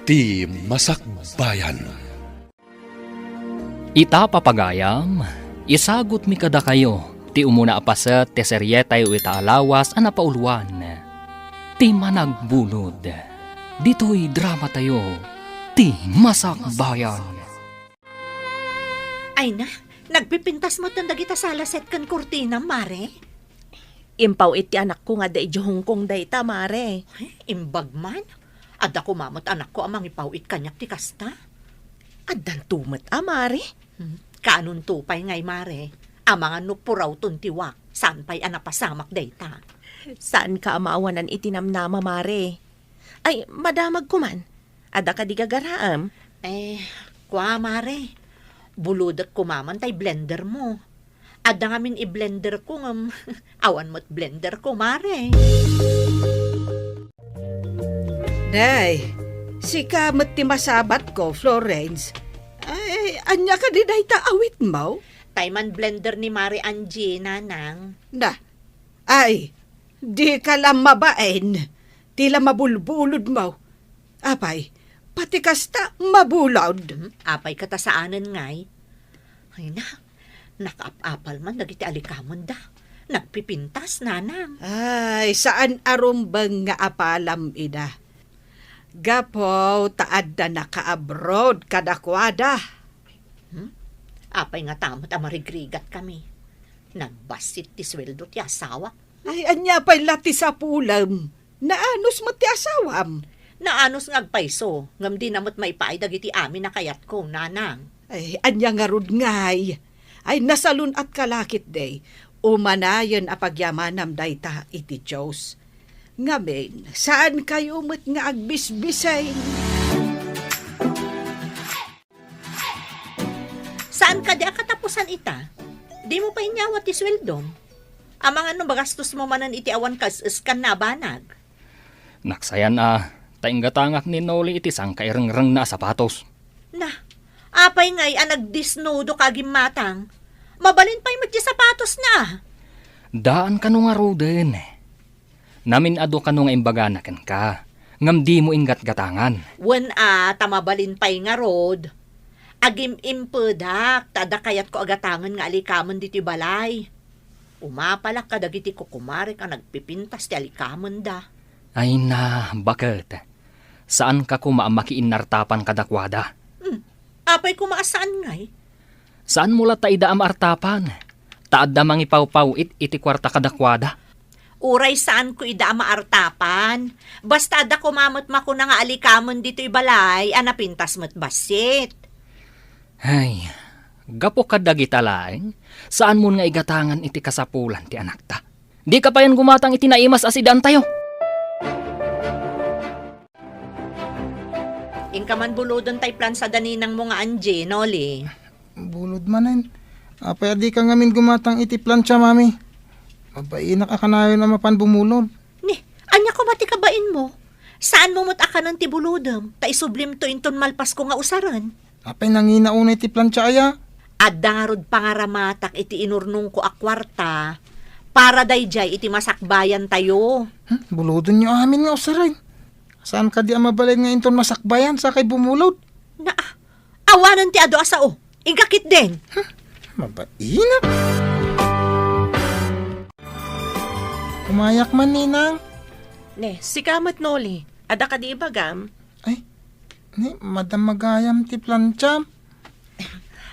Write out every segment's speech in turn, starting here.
ti Masakbayan. Ita papagayam, isagot mi kada kayo, ti umuna apaset ti serye tayo ita alawas ana pauluan. Ti managbunod, dito'y drama tayo, ti Masakbayan. Ay na, nagpipintas mo tanda kita sa laset kan kurtina, mare. Impaw iti anak ko nga da ijuhong kong dayta, mare. Ay, imbag man. Adda ko mamot anak ko amang ipawit kanyak ti kasta. Addan tumat, mare. Kaanong tupay ngay, mare. Amang nupuraw tuntiwak, saan pa'y anapasamak dayta. Saan ka amaawanan itinamnama, mare? Ay, madamag ko man. Ada ka di gagaraam. Kwa, mare. Buludat ko maman tay blender mo. Adda ngamin i-blender ko ngam. Awan mo't blender ko, mare. Day, si kamot ti masabat ko, Florence. Ay, anya ka di day awit mo? Tayman blender ni Mare Angie, nanang. Na, ay, di ka lang mabaen. Tila mabulbulod mo. Apay, pati kasta mabulod. Apay katasaanan ngay. Ay na, nakaap-apal man, nagiti alikamon da. Nagpipintas, nanang. Ay, saan arumbang nga apalam ina? Gapo, taad na naka-abroad kadakwada. Apay nga tamot amarigrigat kami. Nagbasit ti sweldo ti asawa. Ay, anya pa'y lati sa pulam. Naanos mo ti asawam. Naanos ngagpaiso, ngam di namot maipaay dagiti amin na kayat ko, nanang. Ay, anya nga rod ngay. Ay, nasalun at kalakit day. Umanayon apagyamanam dayta iti Diyos. Ngamin, saan kayo mo't nga agbisbisay? Saan ka di akatapusan ita? Di mo pa inyawat ti sweldom. Amang ano bagastos mo manan iti awan kas-iskan na banag. Naksayan taing gatangak ni Noli iti sang kairang-rang na sapatos. Na, apay ngay nagdisnudo kagim matang. Mabalin pa'y mati sapatos na. Daan ka nung aroden. Namin ado ka nung imbaganakan ka. Ngam di mo ingat gatangan. Wen tamabalin pa'y nga rod. Agim impedak, tada kayat ko agatangan nga alikamon diti balay. Umapalak ka dagiti kukumari ka nagpipintas ti alikamon da. Ay na, bakit? Saan ka kumamakiin nartapan kadakwada? Apay kumaasaan ngay? Saan mula ta idaam artapan? Taad da mangipaw-paw iti kwarta kadakwada? Uray saan ko ida maartapan. Basta da kumamot mako na nga alikamon dito'y balay, anapintas mo't basit. Ay, gapo ka dagitalaing, saan mo nga igatangan iti kasapulan ti anak ta? Di ka pa yan gumatang iti naimas asidan tayo. Inkaman bulodon tay plan sa daninang mo nga Angie, Noli. Bulod manen. Apay di ka ngamin gumatang iti plancha, mami. Mabainak ka kanayon na mapan bumulod. Ni, anya ko mati kabain mo? Saan mo mut akanan ti bulodom? Ta isublim to inton malpas ko nga usaran. Apay nanginauna iti plancha aya. Adarod pangaramatak iti inurnong ko akwarta. Para dayjay iti masakbayan tayo. Bulodon nyo amin nga usaray. Saan ka di amabalay nga inton masakbayan sa kay bumulod? Na, awanan ti ado asao. Igakit din. Mabainak. Umayak man, ninang. Ne, si kamat Noli. Ada ka di ibagam. Ay, ni, madam magayam ti plancha.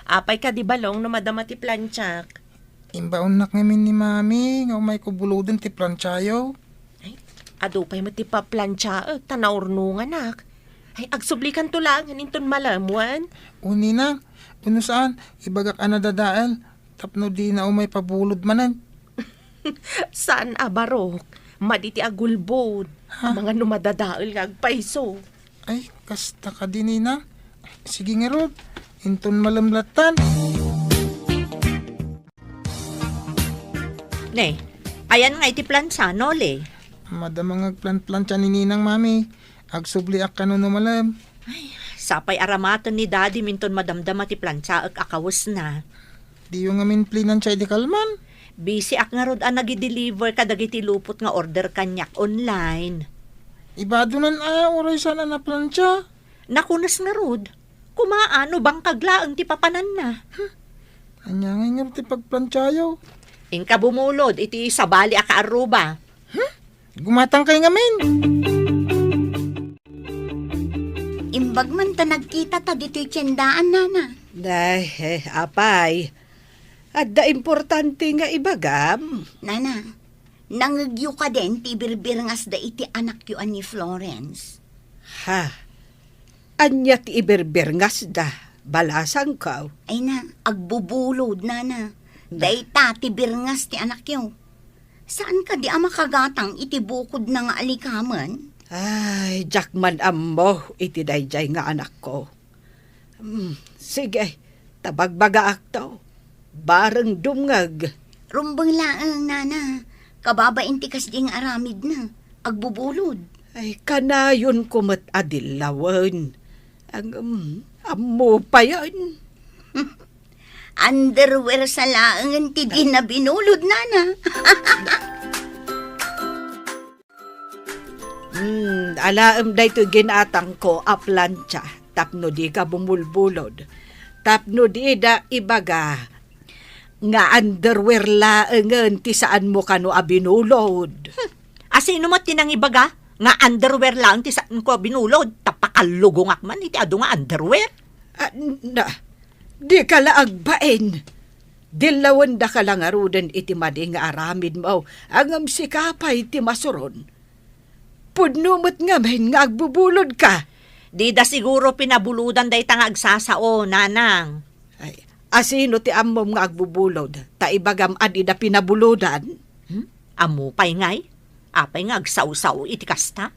Apay ka di balong no madama ti planchak. Imbaon nak ngamin ni mami, nga umay ko bulodon ti planchayo. Ay, ado pa'y mati pa plancha, tanaurnungan nak. Ay, agsublikan to lang, haninton malamuan. Ninang, uno saan, ibagak anadadaal, tapno di na umay pabulod manan. Saan abarok? Maditi agulbod. Ang mga numadadaal nga agpaiso. Ay, kasta ka din, ninang. Sige nga rod, inton malamlatan. Ne, ayan nga iti plansa, Noli. Madamang agplan-plancha ni ninang, mami. Agsubli ak kano malam. Sapay aramaton ni daddy minton madamdama ti plansa ag akawos na. Di yung ngamin plinan siya di kalman. Busy ak nga rod nagi-deliver kadagiti lupot nga order kanyak online. Ibadunan oray sana na plancha. Nakunas nga rod. Kumaano bang kaglaang ti papanan na? Anya nga ti pagplantsayaw. Ingka bumulod, iti sabali aka aruba. Gumatang kay ngamin. Imbag man ta nagkita ta dito'y tiyendaan, nana. Apay. At da importante nga ibagam. Nana, nangagyo ka din ti birbirngas da iti anak yu ni Florence. Ha? Anya ti iberberngas da. Balasang ka. Ay na, agbubulod, nana. Dayta ti birngas ti anak yu. Saan ka di ama kagatang iti bukod na nga alikaman? Ay, jakman ammo iti dayjay nga anak ko. Sige, tabagbaga akto. Bareng dumngag. Rumbang laang, nana. Kababain ti kasding aramid na. Agbubulod. Ay, kanayon kumat adilawan. Ang ammo pa yan. Underwear sa laangan ti di na binulod, nana. Alaam da ito ginatang ko a plancha. Tapno di ka bumulbulod. Tapno di da ibaga. Nga underwear laangan ti saan mo kano a binulod. Asino mo tinang ibaga? Nga underwear lang ti saan ko binulod. Tapakalugong akman iti ado nga underwear. Di ka laagbain. Dilawan da ka lang arudan iti madi nga aramid mo. Angam sikapay iti masuron. Pudnumot nga mahin nga agbubulod ka. Di da siguro pinabuludan day nga agsasao, nanang. Ay, asino ti ammom nga agbubulod? Ta ibagam adi da pinabuludan? Amo pay ngay? Apay nga agsaw-saw iti kasta?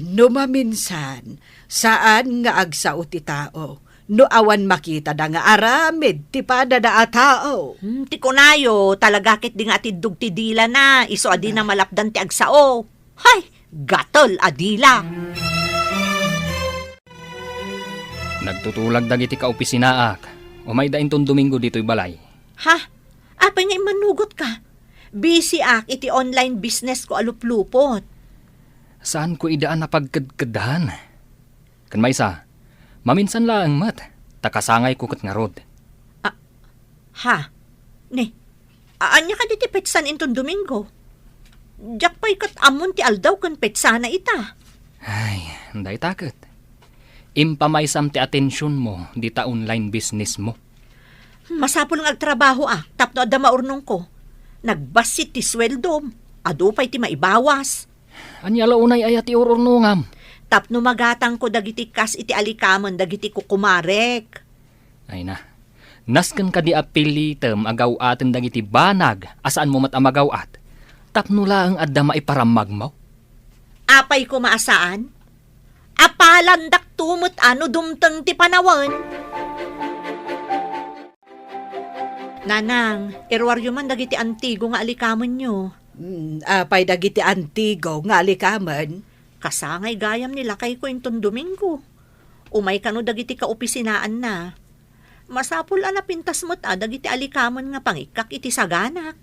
No maminsan, saan nga agsaw ti tao? No awan makita da nga aramid ti pada da a tao. Ti kunayo, talaga kit di nga tidug ti dila na. Iso adi na malapdan ti agsao. Hay, gatol adila. Nagtutulag dagiti kaopisinaak. Umay da intong Domingo dito'y balay. Ha? Apay nga imanugot ka? Busy ak iti online business ko aluplupot. Saan ko idaan na pagkadkadahan? Kan maysa, maminsan laang mat. Takasangay ko kat nga rod. Ha? Ne, anya ka diti petsan intong Domingo? Diyak pa'y kat amon ti aldaw kan petsana ita. Ay, anday takot. Impamaysam ti atensyon mo di ta online business mo. Masapol nga agtrabaho tapno adda maurnong ko. Nagbasit ti sweldom, ado pa'y ti maibawas. Anyala unay ay ati ururnungam. Tapno magatang ko dagiti kas iti alikaman dagiti kukumarek. Ay na, nasken ka di apilitem agaw atin dagiti banag asaan mo matamagaw at. Tapno laang adda maiparamag mo. Apay ko maasaan? Apalandak tumot ano dumteng ti panawan. Nanang, irwaryo man dagiti antigo nga alikaman nyo. Apay dagiti antigo nga alikaman. Kasangay gayam nila kay ko intong Domingo. Umay kano dagiti kaopisinaan na. Masapul na pintas mo't dagiti alikaman nga pangikak iti saganak.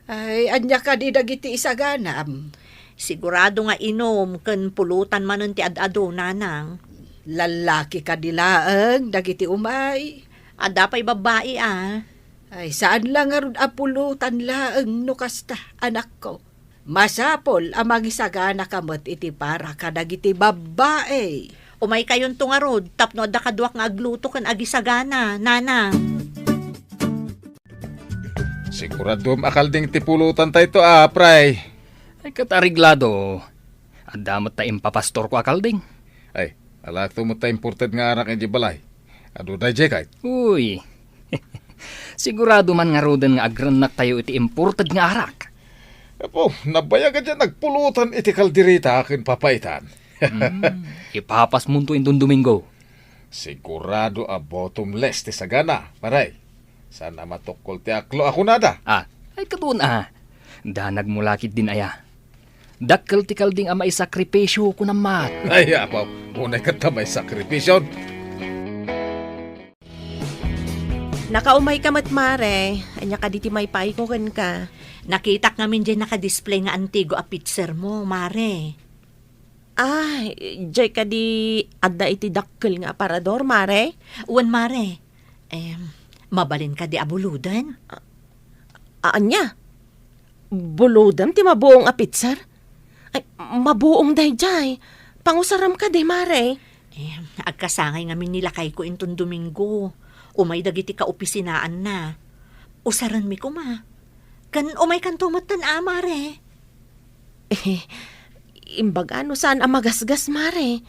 Ay, anya ka di dagiti isaganam. Sigurado nga inom ken pulutan manon ti ad-ado, nanang. Lalaki ka dilaang dagiti umay. Ada pa'y babae Ay, saan lang arun apulutan laang no kasta, anak ko. Masapol amang isagana kamot iti para kadagiti babae. Umay kayon tungarod, tapno da kaduak nga agluto kan agisagana, nanang. Sigurado makalding tipulutan tayo ito, pray. Ay katariglado. Adamot ta impapastor ko akalding. Ay, alakto mo tayo imported nga anak ng balay. Ado da jekay. Uy, sigurado man nga roden nga agranak tayo iti imported nga arak. Apo, nabaya ka dyan nagpulutan iti kaldirita akin papaitan. Ipapas mo to intong Domingo. Sigurado a bottomless ti sagana, paray. Sana matukol ti aklo ako nada. Ay katun Danag mulakit din aya. Dakkel ti kalding ama isakripisyo ko na mat. Ay, apo, unay ka tamay sakripisyon. Nakaumay ka matmare. Anya ka diti may paikokan ka. Nakita namin dyan nakadisplay nga antigo a picture mo, mare. Ay, jay ka di adda iti dakkel nga aparador, mare. Uwan, mare. Mabalin ka di abuludan? Anya? Bulodam ti mabuong apitsar? Ay, mabuong day jay. Pangusaram ka di, mare. Agkasangay ngamin nilakay ko intong Domingo. Umay dagiti ka opisinaan na. Usaran mi ko ma. Kan umay kan tumatan mare. Imbag ano saan ang magasgas, mare.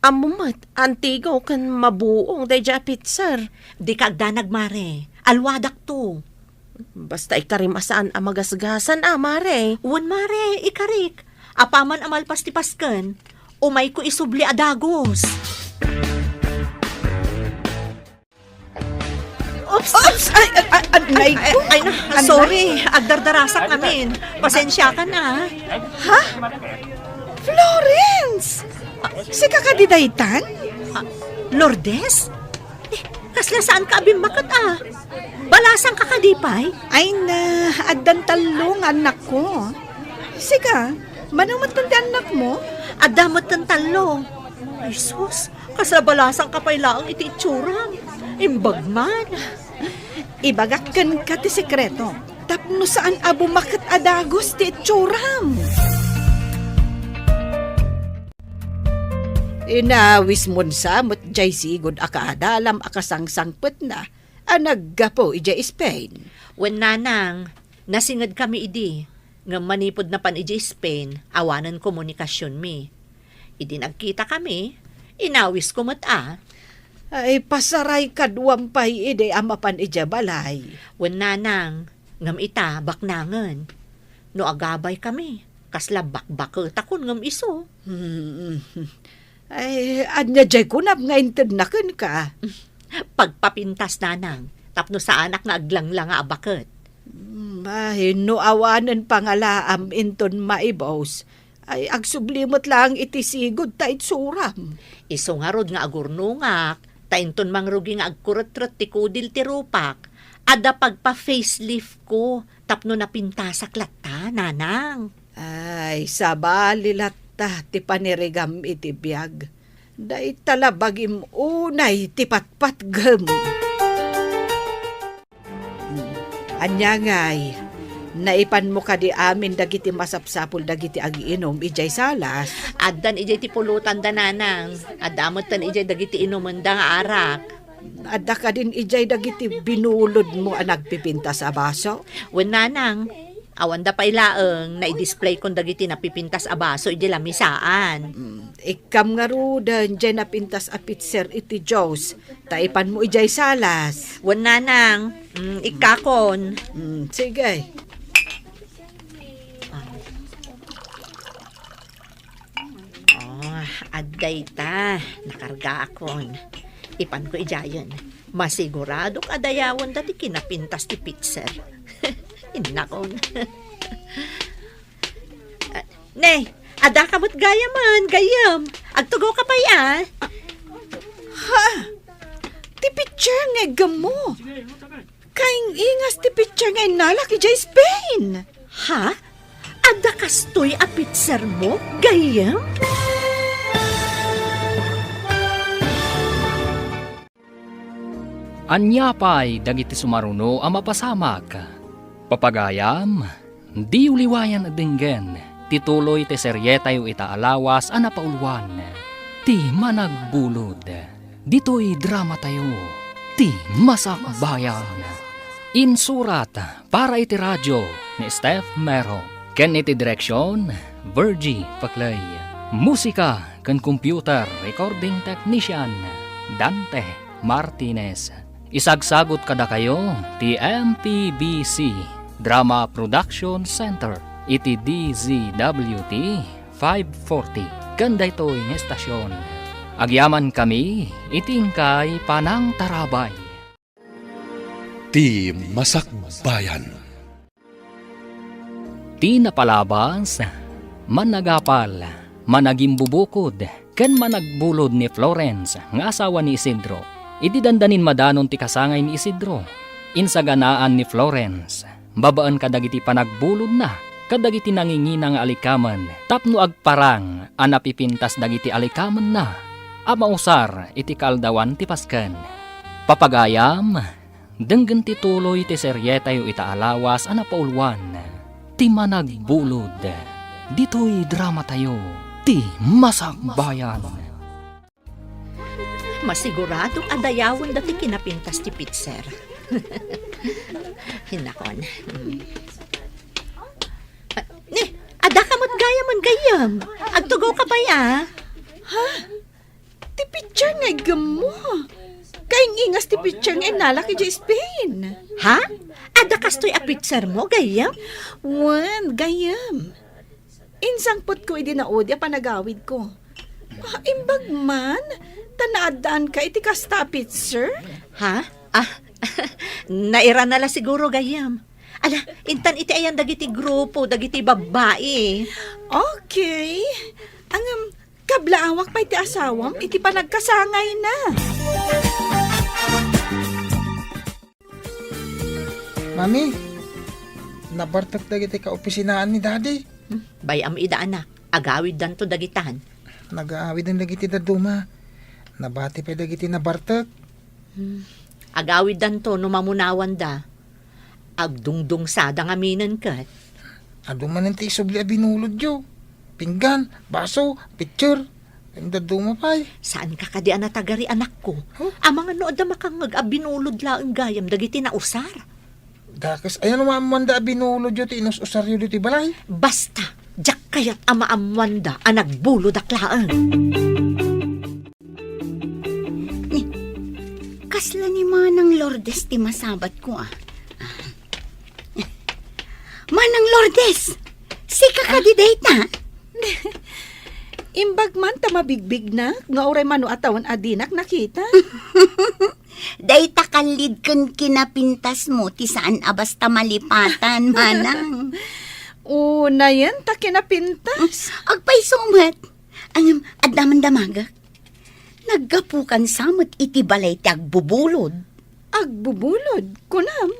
Amumat, antigaw kan mabuong day jay apitsar. Di ka agdanag, mare. Alwadak to. Basta ikarimasaan ang magasgasan, mare. Uwan, mare, ikarik. Apaman amalpas ti pasken. Umay ko isubli adagos. Oops! Ay, Sorry. Agdardarasak namin. Pasensya ka na. Florence! Si kakadidaytan? Lourdes? Kasla saan ka abimbakat Balasang kakadipay? Ay na, addan talong anak ko. Sika, manamot ng anak mo? Adamot ng talong. Ay sus, kasla balasang kapay laang iti itsurang. Imbag man. Ibagakkan ka ti sekreto. Tapno saan abo makat adagos ti itsuram. Inawis mon samot jay sigod akadalam akasangsangpet na naggapo ijay Spain. Wen nanang, nasingad kami idi. Nga manipod na pan ijay Spain, awanan komunikasyon mi. Idi nagkita kami, inawis ko Ay pasaray kadwampay ide amapan ijay balay. Wen nanang, ngam ita baknangan. No agabay kami, kasla bakbakot akon ngam iso. Ay, anya jay kunap nga intednaken ka. Pagpapintas nanang, tapno sa anak nga aglanglang nga abakot. Ay, no awanan pangalaam inton maibos. Ay, agsublimot lang itisigod ta itsuram. Iso nga rod nga agurnungak, tainton mangrugi nga agkurot-rot ti kudil ti rupak. Ada pagpa-facelift ko, tapno napintasak latta, nanang. Ay, sabali latta ti panirigam iti biyag. Day talabagim unay ti patpatgem. Anya ngay, naipan mo ka di amin dagiti masapsapul dagiti agiinom ijay salas. Addan ijay ti pulutan da nanang, adamot tan ijay dagiti inuman da nga arak. Adda ka din ijay dagiti binulod mo ang nagpipinta sa baso. Wen nanang, awan da pailaeng na i-display kong dagiti napipintas a baso ijay lamisaan. Ikam nga rudan dyan napintas a pitser iti Diyos. Taipan mo ijay salas. Wen nanang, ikakon. Sige. Adday ta, nakarga akon. Ipan ko ijayon. Masigurado kadayawan dati kinapintas ti pitser. Inakon. Ne, ada kamot gaya man, gayam. Agtugo ka pa ya. Ha? Ti pitser nga gamo. Kaing ingas ti pitser nga inalak ijay Spain. Ha? Ada kastoy a pitser mo, gayam? Anyapay dagiti sumaruno ang mapasamak. Papagayam, di uliwayan adinggen, tituloy ti seryetayo itaalawas ang napauluan. Ti managbulod, dito'y drama tayo, ti masakbayan. Insurat para iti radyo ni Steph Mero, ken iti direksyon, Virgie Paclay. Musika ken computer recording technician, Dante Martinez. Isagsagot kada kayo ti MPBC Drama Production Center iti DZWT 540 kanda ito'y ng estasyon. Agyaman kami itingkay panang tarabay. Ti Masakbayan. Ti napalabas, managapal, managimbubukod, ken managbulod ni Florence nga asawa ni Isidro. Idi dandanin madanon ti kasangay ni Isidro. Insaganaan ni Florence, babaan kadagiti panagbulod na, kadagiti nangingina nga alikaman, tapno agparang anapipintas dagiti alikaman na, amausar iti kaldawan ti pasken. Papagayam, denggen ti tuloy ti serye tayo itaalawas anapaulwan, ti managbulod, dito'y drama tayo, ti Masakbayan. Masiguradong adayawon dati kinapintas ti pitser. Hinakon. Ada ka mo't gayam. Agtugaw ka pa ya? Ti picture nga gamo. Kaing ingas ti picture nga inalaki di Spain. Ha? Ada kastoy a pitser mo, gayam? Wan, gayam. Insangpot ko idi na odya panagawid ko. Imbag man, tanaadaan ka iti kasta picture? Ha? Naira na la siguro, gayam. Ala, intan iti ayan dagiti grupo, dagiti babae. Okay. Ang kablaawak pa iti asawam, iti panagkasangay na. Mami, nabartak dagiti kaopisinaan ni Daddy. Bayam ida anak, agawid dan to dagitan. Nag-aawid ang dagiti daduma. Nabati pa dagiti nabartak. Agawid dan to numamunawan da. Agdungdung sada nga minan kat. Ado man ang tisubli a binulod yo. Pinggan, baso, picture. Ang daduma pa'y. Saan ka kadi anatagari anak ko? Amang ano da makangag abinulod laang gayam dagiti na usar. Dakas, ayan umamanda a binulod yo ti inus-usaryo dito balay. Basta, jak kayat ama amwanda anagbulod aklaan. Kasla ni Manang Lourdes ti masabat ko Manang Lourdes, sika ka di data. Imbag man tamabigbig na, nga oray mano atawan adinak nakita. Dayta kalid kun kinapintas mo ti saan abasta malipatan, Manang. Una yan, ta kinapintas. Agpay sumat. Ang adaman damagak. Naggapukan samot iti balay ti agbubulod. Agbubulod, kunam.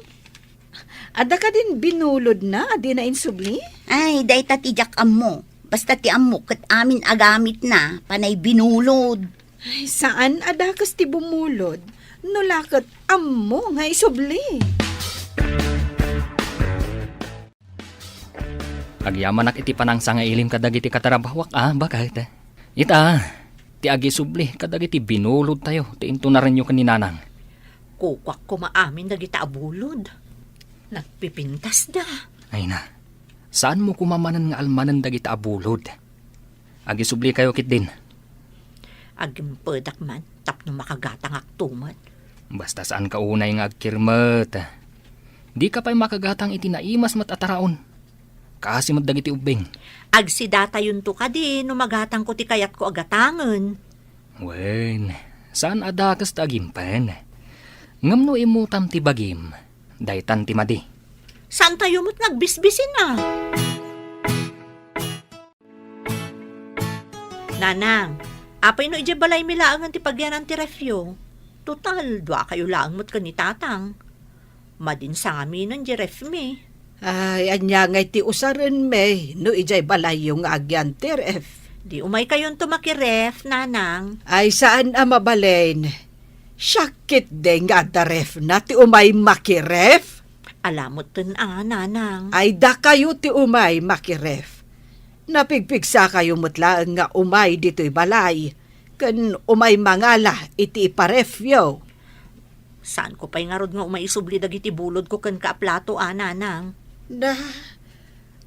Ada ka din binulod na, adi na insubli? Ay, dayta ti jak ammo. Basta ti ammo kat amin agamit na, panay binulod. Ay, saan ada kas ti bumulod? Nulakat ammo nga isubli. Agyaman iti panangsa nga ilim kadagiti katarabawak bakit? Ita, ti agisubli kadagiti binulod tayo, ti into na rin yung kaninanang. Kukwak ko maamin dagiti abulod. Nagpipintas da. Ay na, saan mo kumamanan nga almanan dagiti abulod? Agisubli kayo kit din. Agimpedak man, tapno makagatang aktumat. Basta saan ka unay nga agkirmet. Di ka pa'y makagatang iti naimas matataraon. Kasi dagiti ubing. Agsidata yun to ka din, numagatang ko ti kayat ko agatangan. Wen, saan adakas ta agimpen? Ngamno imutam ti bagim, daytan ti madi. Saan tayo mo't nagbisbisin na? Nanang, apay no ije balay milaangan ti pagyanan ti refyo. Total, dua kayo laang mo't kanitatang. Madin sa amin ang ref me. Ay, anya ngay ti usaran me, no ijay balay yung agyan teref. Di umay kayon tumakiref, nanang. Ay, saan mabalain? Syakit de nga ref na ti umay makiref? Alamot tun nanang. Ay, da kayo ti umay makiref. Napigpigsa kayo mutlaang nga umay dito'y balay. Kan umay mangala iti iparef yo. Saan ko pa'y ngarod nga umaisubli dagiti bulod ko kan kaaplato, nanang. Na,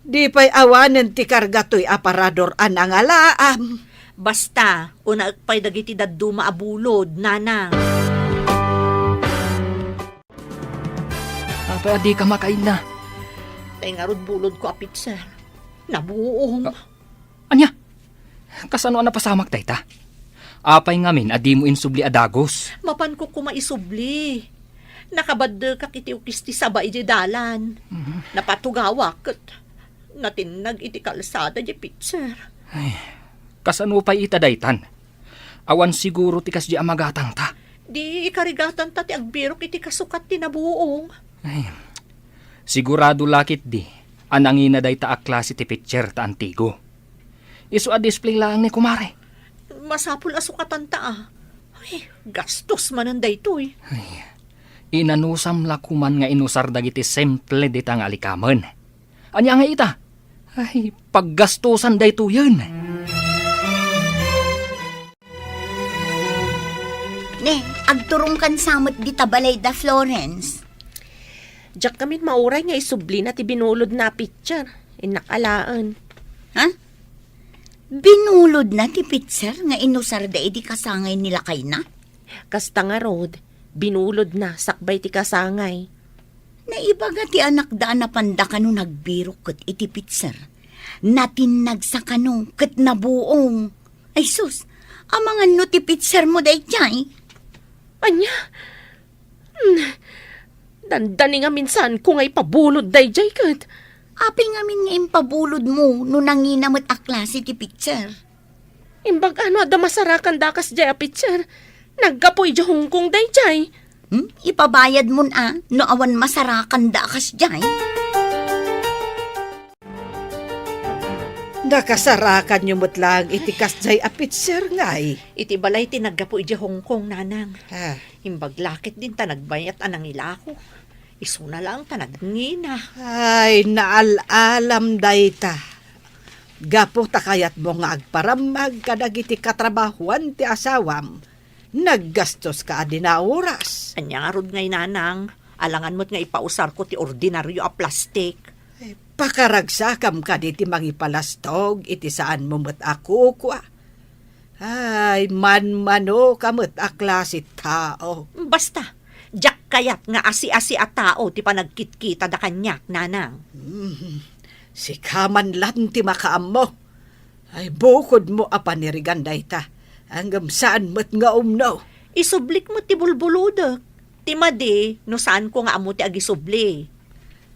di pa'y awanan ti karga to'y aparador anangalaam. Basta, una pa'y dagiti daduma abulod, nanang. Apa di ka makain na? Pa'y ngarod bulod ko apit, sir. Nabuong. Anya? Kasano na pasamak dayta? Apay ngamin adi mo insubli adagos. Mapan ko kumaisubli. Nakabad ka kiti ukis ti sabay di dalan. Napatugawak at natinag iti kalsada di pitser. Kasano pa'y itadaytan? Awan siguro tikas di amagatang ta. Di ikarigatan ta ti agbirok iti kasukat ti nabuong. Sigurado lakit di. Anangina day ta a klase ti picture ta antigo. Isu a display lang ni kumare. Masapul asukatan ta ah. Ay, gastos manan dayto eh. Inanusam lakuman nga inusar dagiti simple ditang alikamen. Anya nga ita? Ay, paggastusan dayto yun. Ne, agturong kan samot di tabalay da Florence. Diyak kami mauray nga isubli na ti binulod na picture. Inakalaan. Ha? Binulod na ti pitser nga inusar da edi kasangay nila kay na? Kasta nga Rod, binulod na sakbay ti kasangay. Naibaga ti anak da na panda kano nagbiro ket iti pitser. Natinag sa kano ket nabuong. Ay sus, amangan no ti pitser mo day jay. Anya? Dandani nga minsan kung ay pabulod day jay kat. Api nga min nga impabulod mo no nanginamot a klase ti pitser. Imbag ano ada masarakan dakas jay a picture. Nagkapoy jay Hongkong day jay. Ipabayad mo na no awan masarakan da kas jay. Nakasarakan nyo mo't lang itikas jay apitser ngay. Iti balay tinaggapo iti Hong Kong nanang. Ah, Imbag lakit din ta nagbayat anang ilako. Isu na lang ta nagngina. ay, naalalam dayta. Gapo takayat mo nga agparamag kadagiti katrabahuan ti asawam. Naggastos ka adi na oras. Anya nga rod ngay nanang. Alangan mo't nga ipausar ko ti ordinaryo a plastik. Pakaragsakam ka di ti mangipalastog iti saan mo mo't ako kwa. Ay, man-mano ka mo't a klase tao. Basta, jak kayat nga asi-asi a tao ti panagkitkita da kanyak nanang. Si kaman lan ti makaam mo. Ay, bukod mo a panirigan dayta. Hanggang saan mo't nga umno. Isublik mo ti bulbuludak. Ti madi, no saan ko nga amo ti agisubli.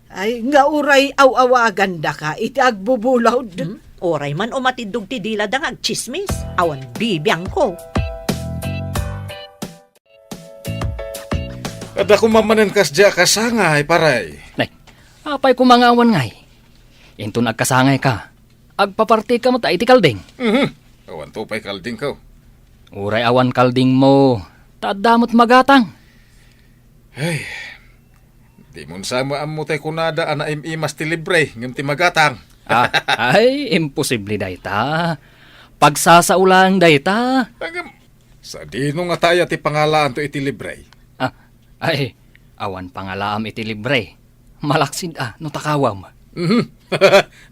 Ay, nga uray aw-awagan da ka, iti agbubulod. Oray man o matidog ti dila da nga agchismis. Awan bibiyang ko. Kada kumamanen kas dya kasangay, paray. Nay, apay kumangawan ngay. Into nagkasangay ka. Agpaparti ka mo ta iti kalding. Awan to pa'y kalding ko. Uray awan kalding mo. Tadamot magatang. Ay, di mo sama mo tayo kunada ana imas ti libre, ngam ti magatang. Ay, imposible dayta. Pagsasaulang dayta. Hanggang, sa dino nga tayo ti pangalaan to iti libre. Ay, awan pangalaam iti libre. Malaksid no takawam.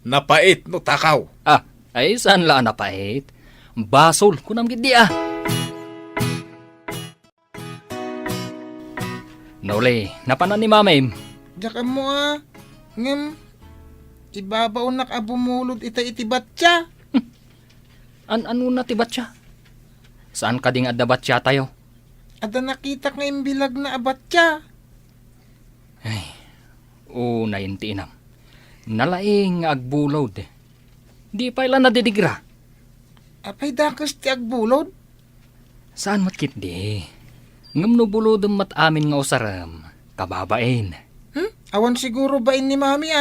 Napait no takaw. Ay, saan laan napait? Basol, kunam gid di Nole, napanan ni mamem. Diyak mo ngem, ibabaw nak abumulod iti batya. Ano na tibat siya? Saan ka ding adabat siya tayo? Ada nakita nga imbilag na abatya. Ay, naintinam. Nalaing agbulod. Di pa ilan nadidigra. Apay dakas ti agbulod. Saan matkit di? Ngam no bulodom mat amin nga usaram. Kababain. Awan siguro bain ni mami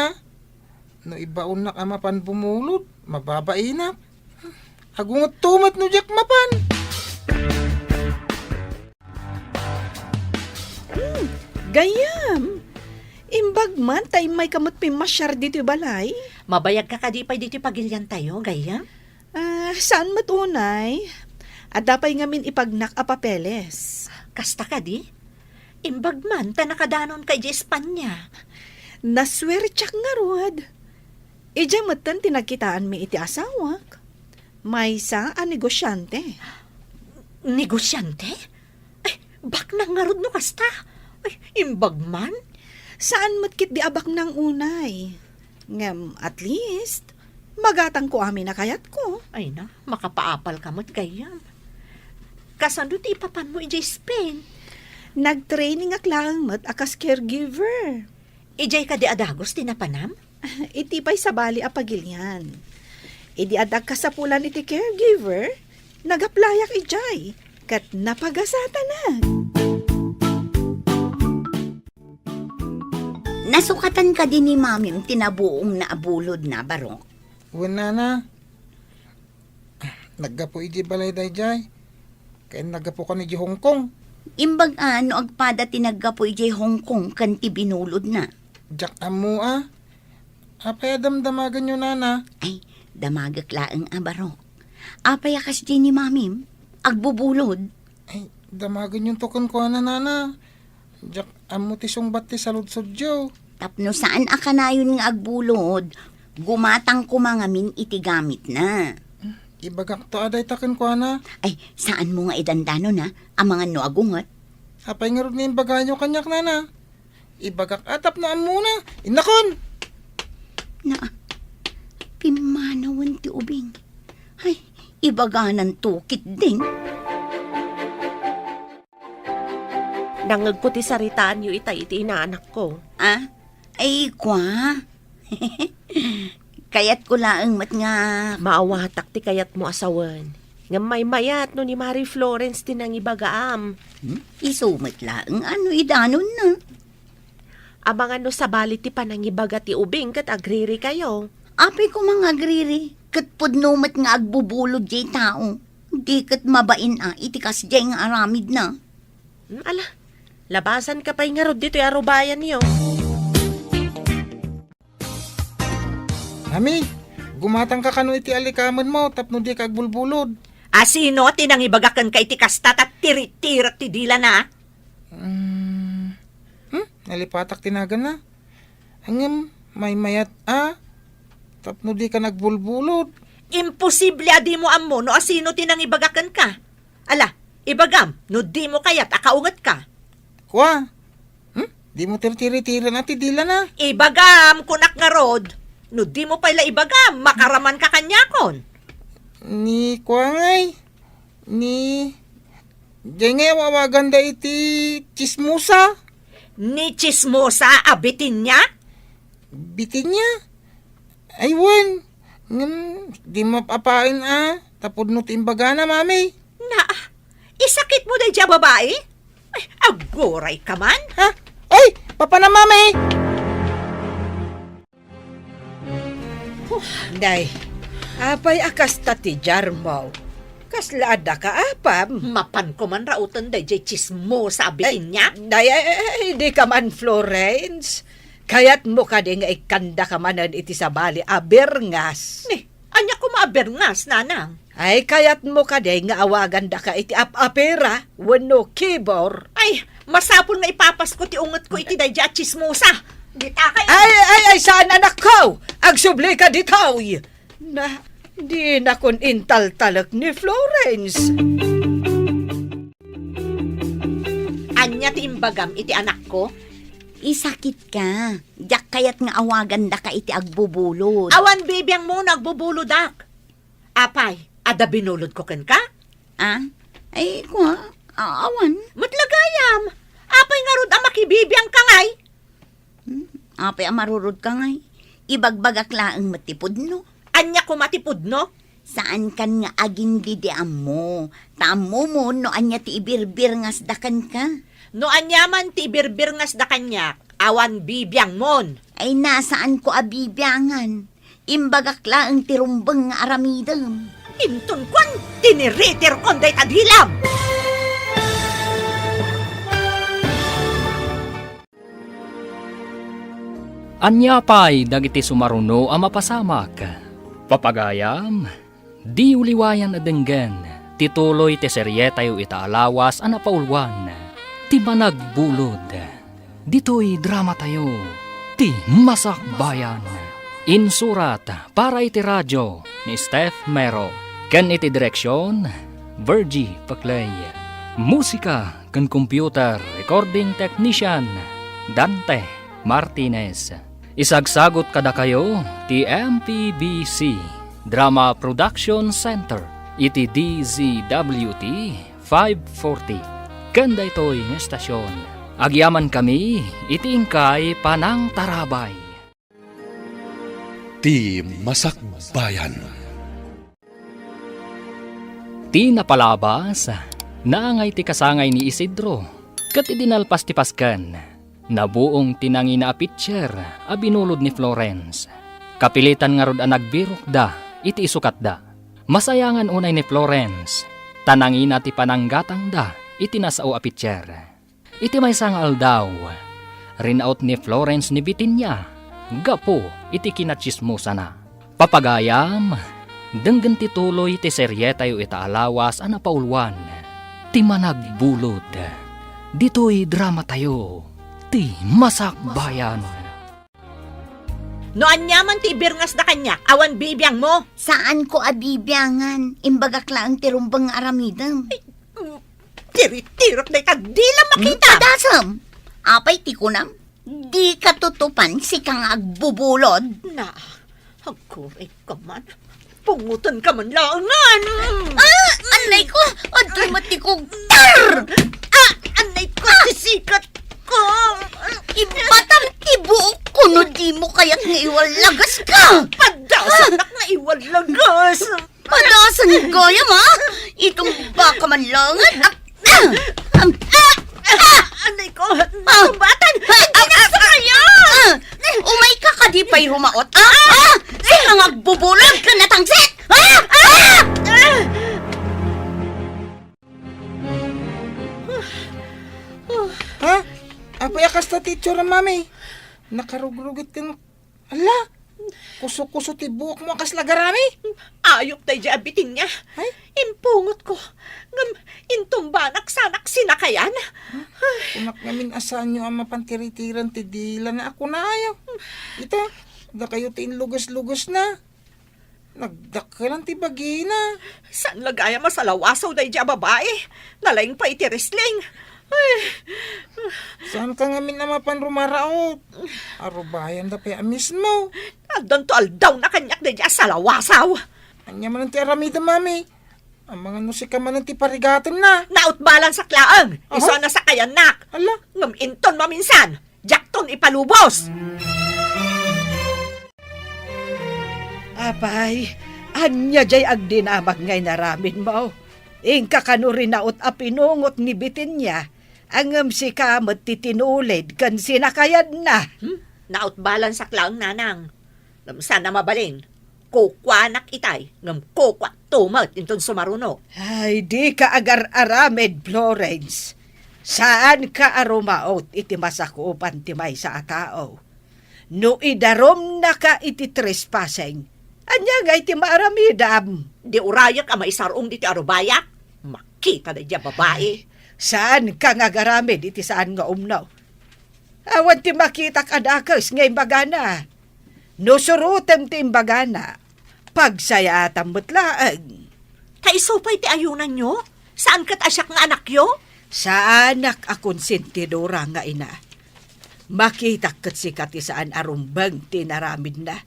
No ibaon nak amapan bumulod, mababainak. Agungot tumat no jak mapan. Gayam. Imbag man, tay may kamot pimasyar dito balay. Mabayag ka kadipay dito pagilyan tayo, gaya? Saan matunay? At dapay ngamin ipagnak a papeles. Kasta ka di? Imbag man, ta nakadanon kay di Espanya. Naswertsak nga rod. Ija matan tinagkitaan mi iti asawak. May sa a negosyante. Negosyante? Ay, bak nang ngarod no kasta. Ay, imbag man? Saan matkit di abak ng unay? Ngem, at least, magatang ko amin na kayat ko. Ay na, makapaapal ka mo't gayam. Kasano ti ipapan mo ijay Spain? Nag-training ak lang mat akas caregiver. Ijay ka di adagos tinapanam? Itipay sa bali a pagilyan. Idi adag kasapulan iti caregiver, nagaplayak ijay, kat napagasata na. Nasukatan ka din ni mamim tinabuong na abulod na barok. Wala na. Naggapo iji balay dayjay. Kaya naggapo ka ni Hong Kong. Imbag ano agpada tinaggapoy jay Hong Kong kan ti binulod na. Jak amu ah. Apay damdamagan nyo nana. Ay, damagak laeng abarok. Apay akas jay ni mamim, agbubulod. Ay, damagan yung tukon ko na nana. Jak amu ti sungbat ti saludsod jo. Tapno saan akanayon nga agbulod, gumatang kumangamin iti gamit na. Ibagak to aday taken ko na. Ay, saan mo nga idandano na, ang mga no agungot? Apay nga rin nga yung baganyo kanyak nana. Ibagak atap na amuna. Inakon! Na, pimanawan ti ubing. Ay, ibaganan tukit din. Nangag ko ti saritaan yu itay iti inaanak ko. Ah, ay kwa. Kayat ko laang mat nga. Maawatak ti kayat mo asawan. Nga may mayat no ni Mary Florence tinang ibagaam. Isumat laang ano idanon na. Abangan no sa balit ti panangibaga ti ubing kat agriri kayo. Apay ko mga agriri, kat pudnumat nga agbubulod jay tao. Di kat mabain itikas jay nga aramid na. Ala, labasan ka pa'y nga rod dito arubayan niyo. Mami, gumatang ka kano iti alikaman mo tapno di ka agbulbulod. Asino tinangibagakan kay ti kastat at tirit-tirat ti dila na? Nalipatak tinagan na. Hanggang may mayat tapno di ka nagbulbulod. Imposible adi mo ammo no asino tinangibagakan ka. Ala, ibagam, no di mo kayat akaungat ka. Kwa? Di mo tiri-tiri na ti dila na. Ibagam, kunak nga rod. No di mo pala ibagam, makaraman ka kanyakon. Ni kwa ngay. Ni... Diyan nga wawagan da iti chismusa. Ni chismosa abitin niya? Bitin niya. Aywan. Di mapapain Tapod no timbaga na, mami. Na, isakit mo day dya babae? Ay, agoray ka man. Ha? Ay! Papa na, mami! Day, apay akas tati jarmaw. Kaslaada ka apam. Mapan ko man rautan day jay chismosa abitin niya. Day, di ka man Florence. Kayat mo ka di nga ikanda ka manan iti sa bali aberngas. Ni, anya ko maabernas, nanang. Ay kayat mo ka di nga awagan da ka iti apera wano kibor. Ay, masapon nga ipapas ko ti ungot ko iti day jay chismosa. Dita kayo. Ay, saan anak ko? Agsubli ka ditaw. Na, di na kun intal-talak ni Florence. Anya ti imbagam iti anak ko? Isakit ka. Yak kayat nga awagan da ka iti agbubulod. Awan bibiyang mo nagbubuludak. Apay, ada binulod ko ken ka? Ay, kwa, awan. Matlagayam. Apay nga rod ang makibibiyang kangay. Apay amarurod ka ngay. Ibagbagak laang matipod no. Anya ko matipod no? Saan kan nga aging didiam mo? Tamo mo no anya ti ibirbir nga sdakan ka. No anyaman ti birbir ngas da kanyak, awan bibiyang mon. Ay nasaan ko abibiyangan. Imbagak laang tirumbang nga aramidam. Intun kwan, tiniritir kon day tadilam. Anya pa'y dagiti sumaruno a mapasamak. Papagayam, di uliwayan adenggan, tituloy ti serye tayo itaalawas a napaulwan, ti managbulod. Dito'y drama tayo, ti Masakbayan. Insurat para iti radyo ni Steph Mero. Ken iti direksyon, Virgie Paclay. Musika ken computer recording technician, Dante Martinez. Isagsagot kada kayo ti MPBC Drama Production Center iti DZWT 540. Kanda ito'y ng estasyon. Agyaman kami iti ingkay Panang Tarabay. Ti Masakbayan. Ti napalabas, naangay ti kasangay ni Isidro, kat idinalpas ti paskan. Nabuong tinangina a pitcher a binulod ni Florence. Kapilitan nga rod a nagbirok da, iti isukat da. Masayangan unay ni Florence. Tanangina ti pananggatang da, iti nasao a pitcher. Iti may sangal daw. Rinaut ni Florence ni Bitinya. Gapo, iti kinachismosa na. Papagayam, denggen ti tuloy ti serye tayo itaalawas a napaulwan. Ti managbulod. Dito'y drama tayo. Ti Masak Bayan. No anyaman ti birngas da kanya, awan bibiyang mo. Saan ko abibiyangan? Imbagak lang tirumbang aramidam. Tiritirot na ikagdila makita. Padasam! Apay ti kunam. Di katutupan si kang agbubulod. Na, agkuray ka man. Pungutan ka man laangan. Anay ko! Adoy mati ko! Tar! Anay ko, sisikat ko. Ibatam tibuok kuno di mo kaya't nga iwalagas ka! Padasan na iwalagas. Padasan gaya ma! Itong baka man langan! Anay ko, natumbatan. Asa kaya! Umay ka kadipay rumaot! Sila nga bubulog ka na tangsit! Ha? Apay akas ta teacher ang mami. Nakarugrugit ka ng... Ala! Kuso-kuso ti buhok mo akas lagarami. Ayok tayo dyan abitin niya. Ay? Impungot ko. Ngam, intumbanak sanak sinakayan. Kunak namin asaan nyo ang mapantiritiran ti dila na ako na ayaw. Ito, da kayo ti lugas-lugas na. Nagdakalan ti bagina. Saan lagaya masalawasaw tayo dyan babae? Nalaing pa iti wrestling. Ay, Saan ka ngamin na mapanrumaraot? Arubayan da pa mismo. aldan to aldaw na kanyak na dyan salawasaw. Anya man ang ti aramida, mami. Ang mga nusika man ang ti parigatan na. Nautbalan sa klaang. Aha. Iso na sa kayanak. Ala, Ngam inton maminsan. Jakton ipalubos. Apay, anya jay agdinamag ngay naramin mo. Ingka kanurin naot a pinungot ni Bitinya. Angam si kamat titinulid kan sinakayad na. Nautbalan sa klaang nanang. Ngam sana mabalin. Kukwanak itay. Ngam kukwak tumat inton sumaruno. Ay, di ka agar-aramed, Florence. Saan ka arumaot iti masakupan ti may sa akao? No idarom na ka iti trespassing. Anya nga iti maaramidam. Di urayak ang maisarong diti arubayak. Makita na dyan babae. Saan ka nga garamid iti saan nga umnaw? Awan ti makita kadakas nga imbagana. No surutem ti imbagana. Pagsayatan mutlaan. Kaisupay ti ayunan nyo? Saan kat asyak nga anak yo? Sa anak akong sintidora nga ina. Makita kat sikat ti saan arumbang tinaramid na.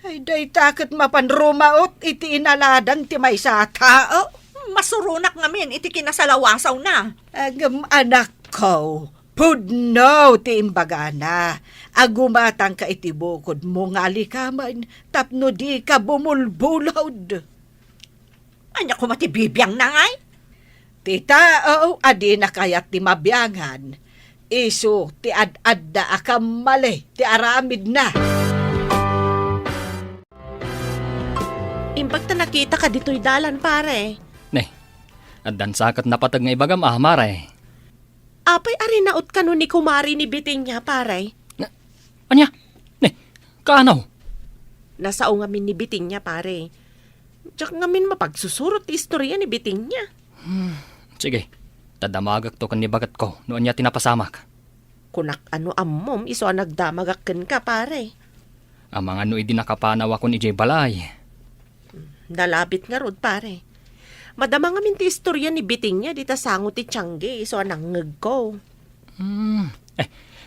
Ay day takot mapanrumaot iti inaladang ti may sa tao. Masurunak ngamin iti kinasalawasaw na. Agam anak ko, pudno ti imbagana. Agumatang ka iti bukod mo nga likaman, tapno di ka bumulbulod. Anya ko matibibiyang na ngay? Ti tao, adi na kayat ti mabyangan. Isu, ti ad-ad da akam mali, ti aramid na. Imbag ta nakita ka dito'y dalan, pare. Ne, addan sakat na patag nga ibagam mare. Apay ari naot ka nun ni kumari ni Bitinya, pare. Anya? Ne, kanaw? Nasao ngamin ni Bitinya, pare. Tsak ngamin mapagsusurot ti istorya ni Bitinya. Sige, tadamagak to kan nibagat ko noon niya tinapasamak. Kunak ano ammom, iso ang nagdamagakken ka, pare. Ang mga no idi nakapanaw ako ni Jay Balay. Nalabit nga rod, pare. Madama nga min ti istorya ni Bitinya, di ta sango ti Tiangge, iso ang nangeg ko.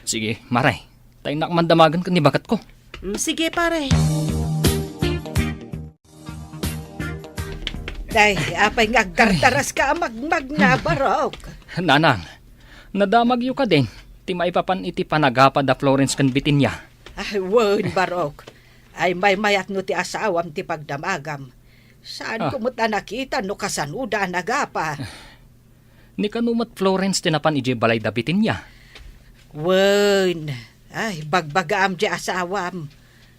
Sige, maray. Tayo nakmandamagan kan nibagat ko. Sige, pare. Day, apay nga agdardaras ka magmag na barok. Nanang, nadamag yu ka din. Ti maipapan iti panagapa da Florence kan Bitinya. Ay, won barok. Ay may mayat no ti asawam ti pagdamagam. Saan kumuta nakita no kasanuda nagapa? Ni kanumat Florence tinapan ije balay da Bitinya. Wen, ay, bagbagaam di asawam.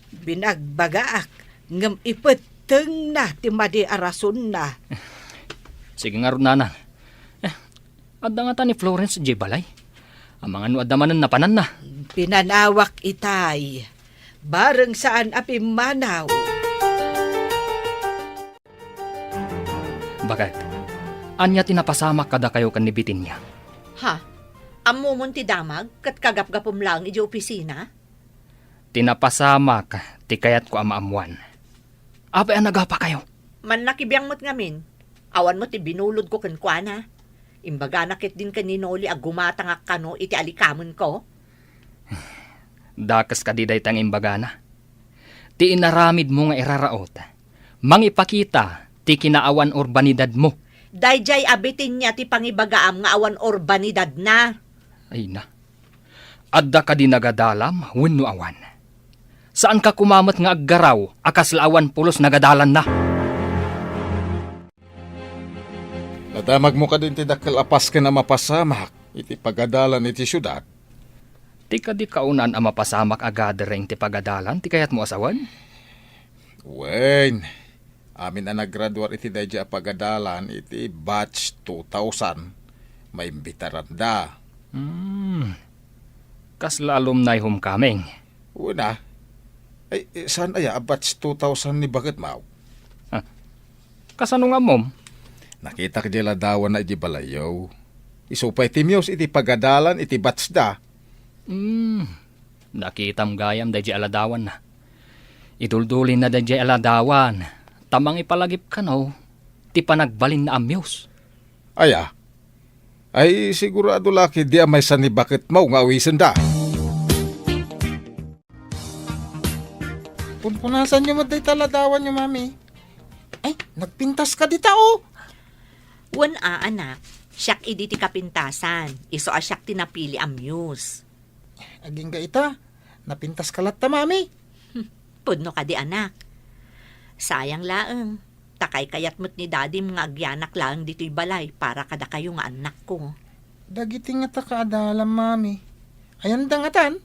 Binagbagaak, ngam ipeteng na ti madi arason na. Sige nga ron, nanang. Adda nga ta ni Florence J. Balay. Ang mga nuadamanan na panan na. Pinanawak itay, bareng saan api manaw. Bakit? Anya tinapasamak kada kayo kan nibitin niya. Ha? Amo mon ti damag, kat kagap-gapom lang iji opisina? Tinapasamak, ti kayat ko amaamuan. Ape ang nagapa kayo. Man nakibiyang mo't ngamin. Awan mo ti binulod ko kenkwana. Imbaga nakit din kaninoli ag gumatangak kano iti alikamon ko. Dakas kadiday tang imbagana. Ti inaramid mo nga iraraot. Mangipakita ti kinaawan urbanidad mo. Dayjay abitin niya ti pangibagaam nga awan urbanidad na. Ay na. Adda ka di nagadalam, wenno awan. Saan ka kumamat nga aggaraw, akas laawan pulos nagadalan na. Nadamag mo ka din ti dakkel apas ka na mapasamak, iti pagadalan iti syudad. Ti ka di kaunan ang mapasamak agadering ti pagadalan, ti kayat mo asawan? Wen, amin na naggraduar iti dadya pagadalan iti batch 2000. May imbitaran da. Kas lalom na homecoming. Una, ay saan aya batch 2000 ni bakit mau? Kasano nga mom? Nakita ka dila dawan na iti balayaw. Isupay ti Miyos iti pagadalan iti batch da. Nakitam gayam da aladawan na. Iduldulin na da aladawan. Tamang ipalagip ka no, ti panagbalin na amyos. Aya, ay sigurado laki di amay sa ni bakit mau nga awisan da. Punpunasan nyo mo day taladawan nyo, mami. Ay, nagpintas ka di tao. Wan anak, siyak idi ti kapintasan. Iso asyak tinapili amuse. Aging ga ita, napintas ka latta, mami. Pudno ka di anak. Sayang laeng. Takay kayat mo't ni daddy mga agyanak laeng dito'y balay para kada kayo nga anak ko. Dagiti nga ta kaadalam, mami. Ayan dangatan.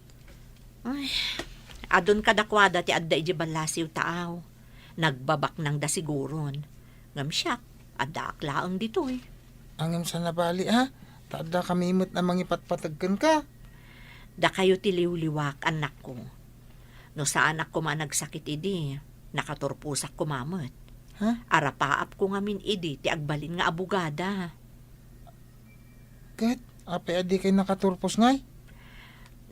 Adon kadakwada ti adda iji balasiw taaw. Nagbabak nang da siguron. Ngam siyak, adda aklaang dito'y. Angem sa nabali, ha? Tada kami imot na mangipatpatagkan ka. Da kayo tiliwliwak anak ko. No sa anak ko man nagsakit idi, nakaturpusak ko mamot. Ha? Arapaap ko ngamin idi ti agbalin nga abugada. Kat, apay adi kay nakaturpos ngay.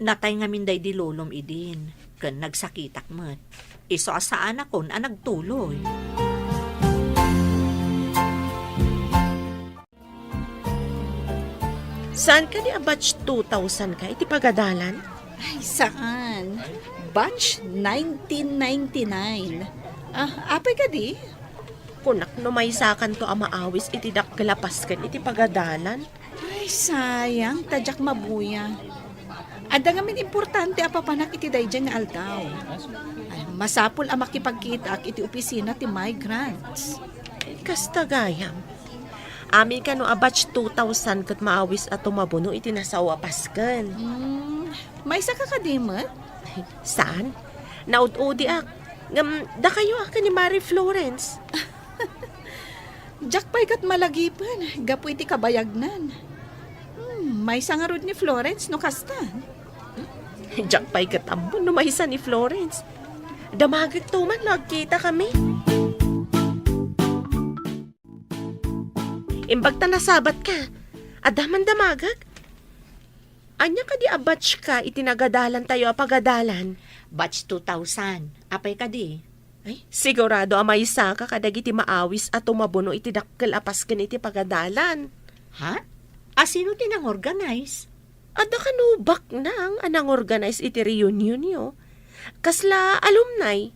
Natay ngamin day di lolom idin. Ken nagsakitak met. Iso asaan akon ang nagtuloy. Saan ka ni batch 2000 ka? Iti pagadalan? Ay, saan? Batch 1999. Apay ka di? Kunak no may sakan to amaawis iti dakkalapas kan iti pagadalan. Ay, sayang, tadyak mabuya. Ada nga min importante apapanak iti dayjay nga aldaw. Ay, masapul ang makipagkita ak iti opisina ti migrants. Kasta gayam. Amin ka no batch 2000 kat maawis at tumabuno iti nasawa paskan. May isa ka kadimot? Saan? Naud-udi ak. Ngam, da kayo ak ni Mary Florence. Jack pa'y kat malagipan. Gapu iti kabayagnan. May sangarod ni Florence no kasta. Diyak pa'y katambon no mahisa ni Florence. Damagag to man, nagkita kami. Imbagta na sabat ka. Adaman damagag. Anya ka di abatch ka, itinagadalan tayo apagadalan. Batch 2000. Apay ka di? Ay, sigurado amay isa ka kadagiti maawis at tumabuno iti dakkel apas ken iti pagadalan. Ha? Sino tinang organize? Ada kanubak nang anang organize iti reunion yo. Kasla alumni.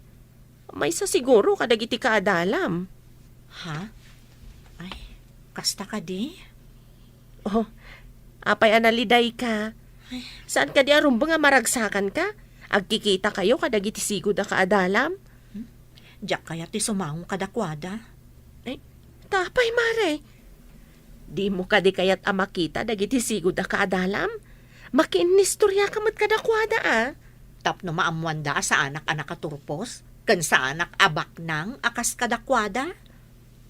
May sa siguro kadagiti kaadalam. Ha? Ay, kasta ka di? Oh, apay analiday ka. Saan ka di arumbo nga maragsakan ka? Agkikita kayo kadagiti sigud a kaadalam? Diyak kaya ti sumahong kadakwada. Ay, tapay mare. Di mo ka di kayat amakita dagiti sigud a kaadalam? Makiinistorya ka mat kadakwada ah. Tapno maamwanda sa anak-anak katurpos, kan sa anak abak nang akas kadakwada.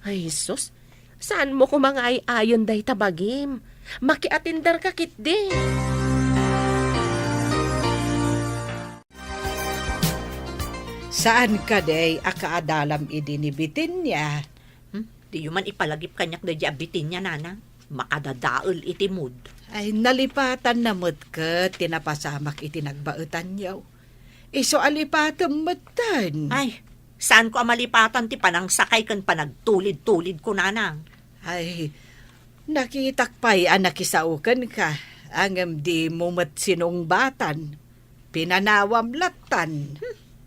Ay, sus. Saan mo ko mga ay-ayon day tabagim? Makiatindar ka kitdi. Saan ka day akaadalam idinibitin niya? Di man ipalagip kanyak da diabitin niya, nanang. Makadadaol iti mood. Ay nalipatan na mo't ka, tinapasamak itinagbautan niyaw. Iso alipatan matan. Ay, saan ko amalipatan ti panang sakay kan panagtulid-tulid ko, nanang? Ay, nakitakpay anakisaukan ka. Angam di mo mat sinungbatan. Pinanawam latan.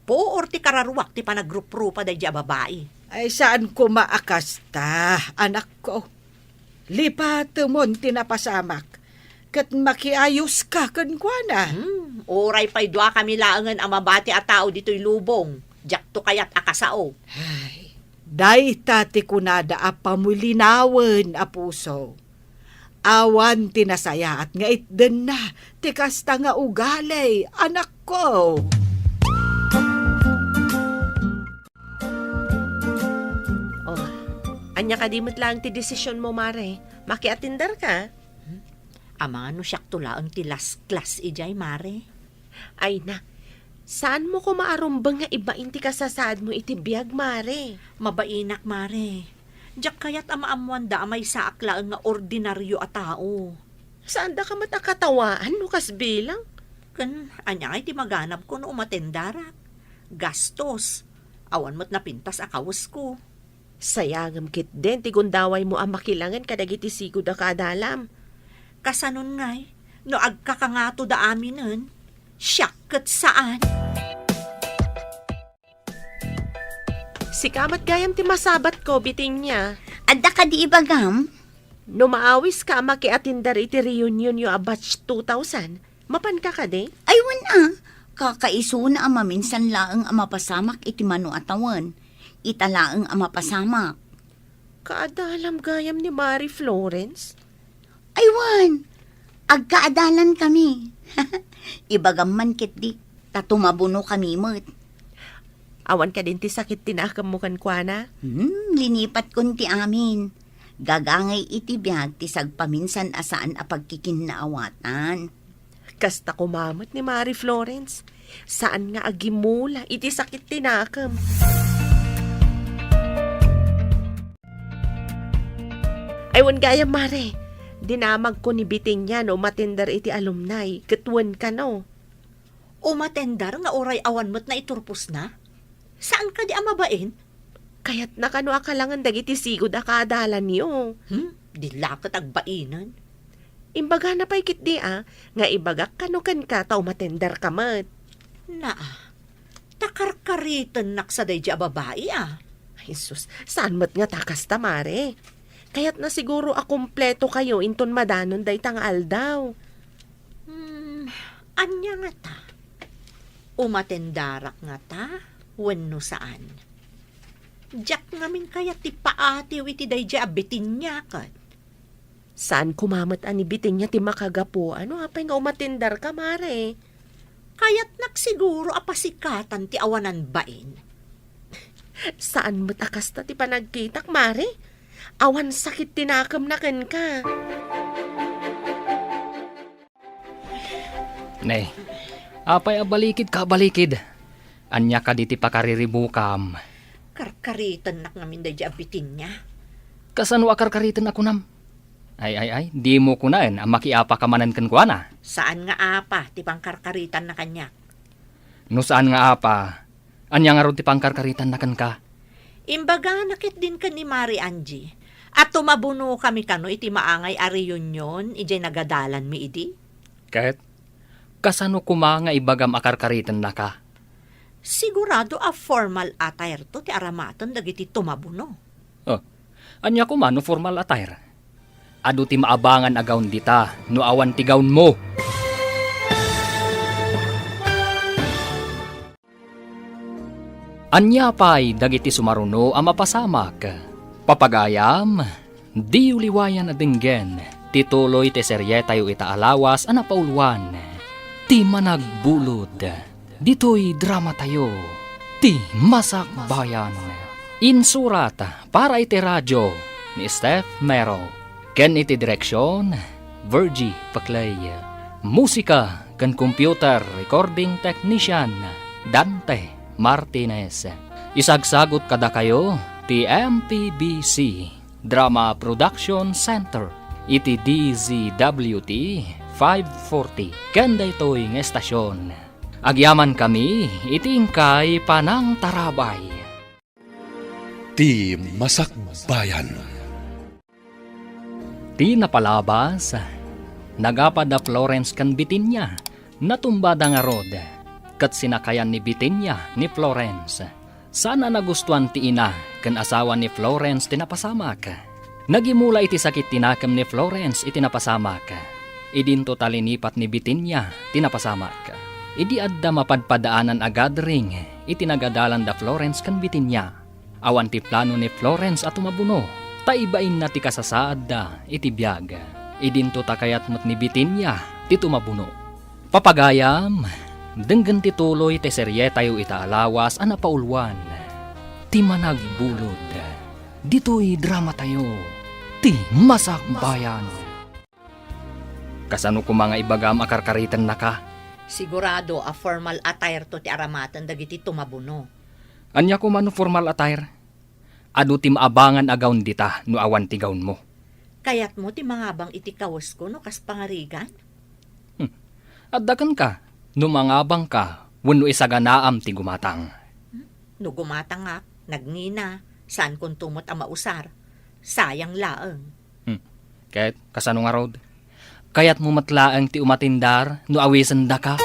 Poor ti kararuwak ti panagrup-rupa da diya babae. Ay saan ko maakasta, anak ko. Lipatamon tinapasamak. Kat makiayos ka kankwana. Oray pa'y dua kami laangan ang mabati at tao dito'y lubong. Diyak to kayat akasao. Ay, day tati kunada a pamulinawan a puso. Awan tinasaya at nga itden na, tikasta nga ugalay, anak ko. Oh, anya ka dimot lang ti desisyon mo, Mare. Makiatindar ka. Ama ano siyak tulaang ti last class ijay, mare. Ay na, saan mo ko maarumbang nga ibain ti kasasad mo iti biyag, Mare? Mabainak, mare. Diyak kayat amaamuanda amay sa aklaan nga ordinaryo a tao. Saan da ka matakatawaan no kas bilang? Kan, anya ngay ti maganap ko no umatendarak. Gastos. Awan mo't napintas akawas ko. Sayangam kit din, ti gundaway mo ang makilangan kadagiti sigod da kadalam. Kasanon ngay, no agkakangato da aminen, siyak kat saan? Si kamat gayam ti masabat ko, biting niya. Adda ka di ibagam? No maawis ka makiatindar iti reunion yo a batch 2000, mapan ka de? Ay, wana. Kakaiso na ang maminsan laang ang mapasamak iti mano atawan. Italaang ang mapasamak. Kaadalam gayam ni Mary Florence. Aywan, agkaadalan kami. Ibagam man kit di, tatumabuno kami mo't. Awan ka din ti sakit tinakam mo kankwana? Linipat kun ti amin. Gagangay iti biyag ti sagpaminsan asaan a pagkikinaawatan. Kasta kumamot ni Mary Florence. Saan nga agimula iti sakit tinakam? Aywan gayam, Mare. Dinamag ko ni biting niya no matindar iti alumni. Katwan ka no. Umatendar nga oray awan mo't na iturpos na? Saan ka di amabain? Kaya't nakano akalangan dagiti sigod akadalan niyo. Di lakat agbainan. Imbaga na pa'y kit di nga ibagak kanukan ka tao matendar ka mat. Takarkaritan naksaday di babae Ay sus, saan mat nga takas ta, Mare? Kaya't na siguro akumpleto kayo inton madanon day tangal daw. Anya nga ta? Umatendarak nga ta? Wenno saan? Diyak ngamin kaya ti paatiw iti day di abitin niya kat. Saan kumamat ani biting niya ti makagapo? Ano apay nga umatindar ka, Mare? Kaya't naksiguro apasikatan ti awanan bain. Saan mo takas ta ti panagkitak, Mare? Awan sakit tinakam na ken ka. Ne, apay abalikid ka balikid. Anya ka diti pakariribukam. Karkaritan nak ngamin day di abitin niya. Kasano akarkaritan ako nam? Ay, di mo kunain ang makiapa kamanan kan kuana. Saan nga apa ti pangkarkaritan na kanya? No saan nga apa? Anya nga ron ti pangkarkaritan na kan ka? Imbaga nakit din ka ni Mari Angie. At tumabuno kami kano iti maangay a reunion, ijay nagadalan mi idi. Kahit, kasano kuma nga ibagam akarkaritan na ka? Sigurado a formal attire to ti aramatan dagiti tumabuno. Anya kuma no formal attire? Adu ti maabangan agawn dita, no awan ti gawn mo. Anya pa'y dagiti sumaruno ang mapasamak. Papagayam, di uliwayan na dinggen, Tituloy ti serye tayo itaalawas ana pauluan. Ti managbulod. Dito'y drama tayo. Ti Masak Bayan. Insurat para iti radyo ni Steph Mero. Ken iti direksyon Virgie Paclay. Musika ken computer recording technician Dante Martinez. Isagsagot kada kayo ti MPBC Drama Production Center iti DZWT 540 kanda ito'y ng estasyon. Agyaman kami iti ingkay panang tarabay. Ti Masak Bayan. Ti napalabas, nagapad na Florence kan Bitinya, natumbada nga rod, kat sinakayan ni Bitinya ni Florence. Sana nagustuhan ti ina, kan asawa ni Florence tinapasamak. Nagimula iti sakit tinakam ni Florence itinapasamak. Idinto talinipat ni Bitinya tinapasamak. Idi adda mapadpadaanan agad ring, itinagadalan da Florence kan Bitinya. Awan ti plano ni Florence at umabuno, taibain na ti kasasaad da iti biyag. Idinto takayat mo't ni Bitinya ti tumabuno. Papagayam, denggan ti tuloy ti serye tayo itaalawas ana pauluan. Ti managbulod, dito'y drama tayo. Ti Masak Bayan. Kasano ko mga ibagam akarkaritan na ka? Sigurado a formal attire to ti aramatan dagiti tumabuno. Anya ko mano formal attire? Adu ti maabangan agawn dita no awan ti gawn mo. Kayat mo ti mga bang iti kawas ko no kas pangarigan? Addakan ka, no mangabang ka, wenno isaganaam ti gumatang. No gumatangak, nagnina, saan kung tumot ang mausar? Sayang laeng. Ket kasano nga rod? Kayat mo matlaang ti umatindar no awisan da ka?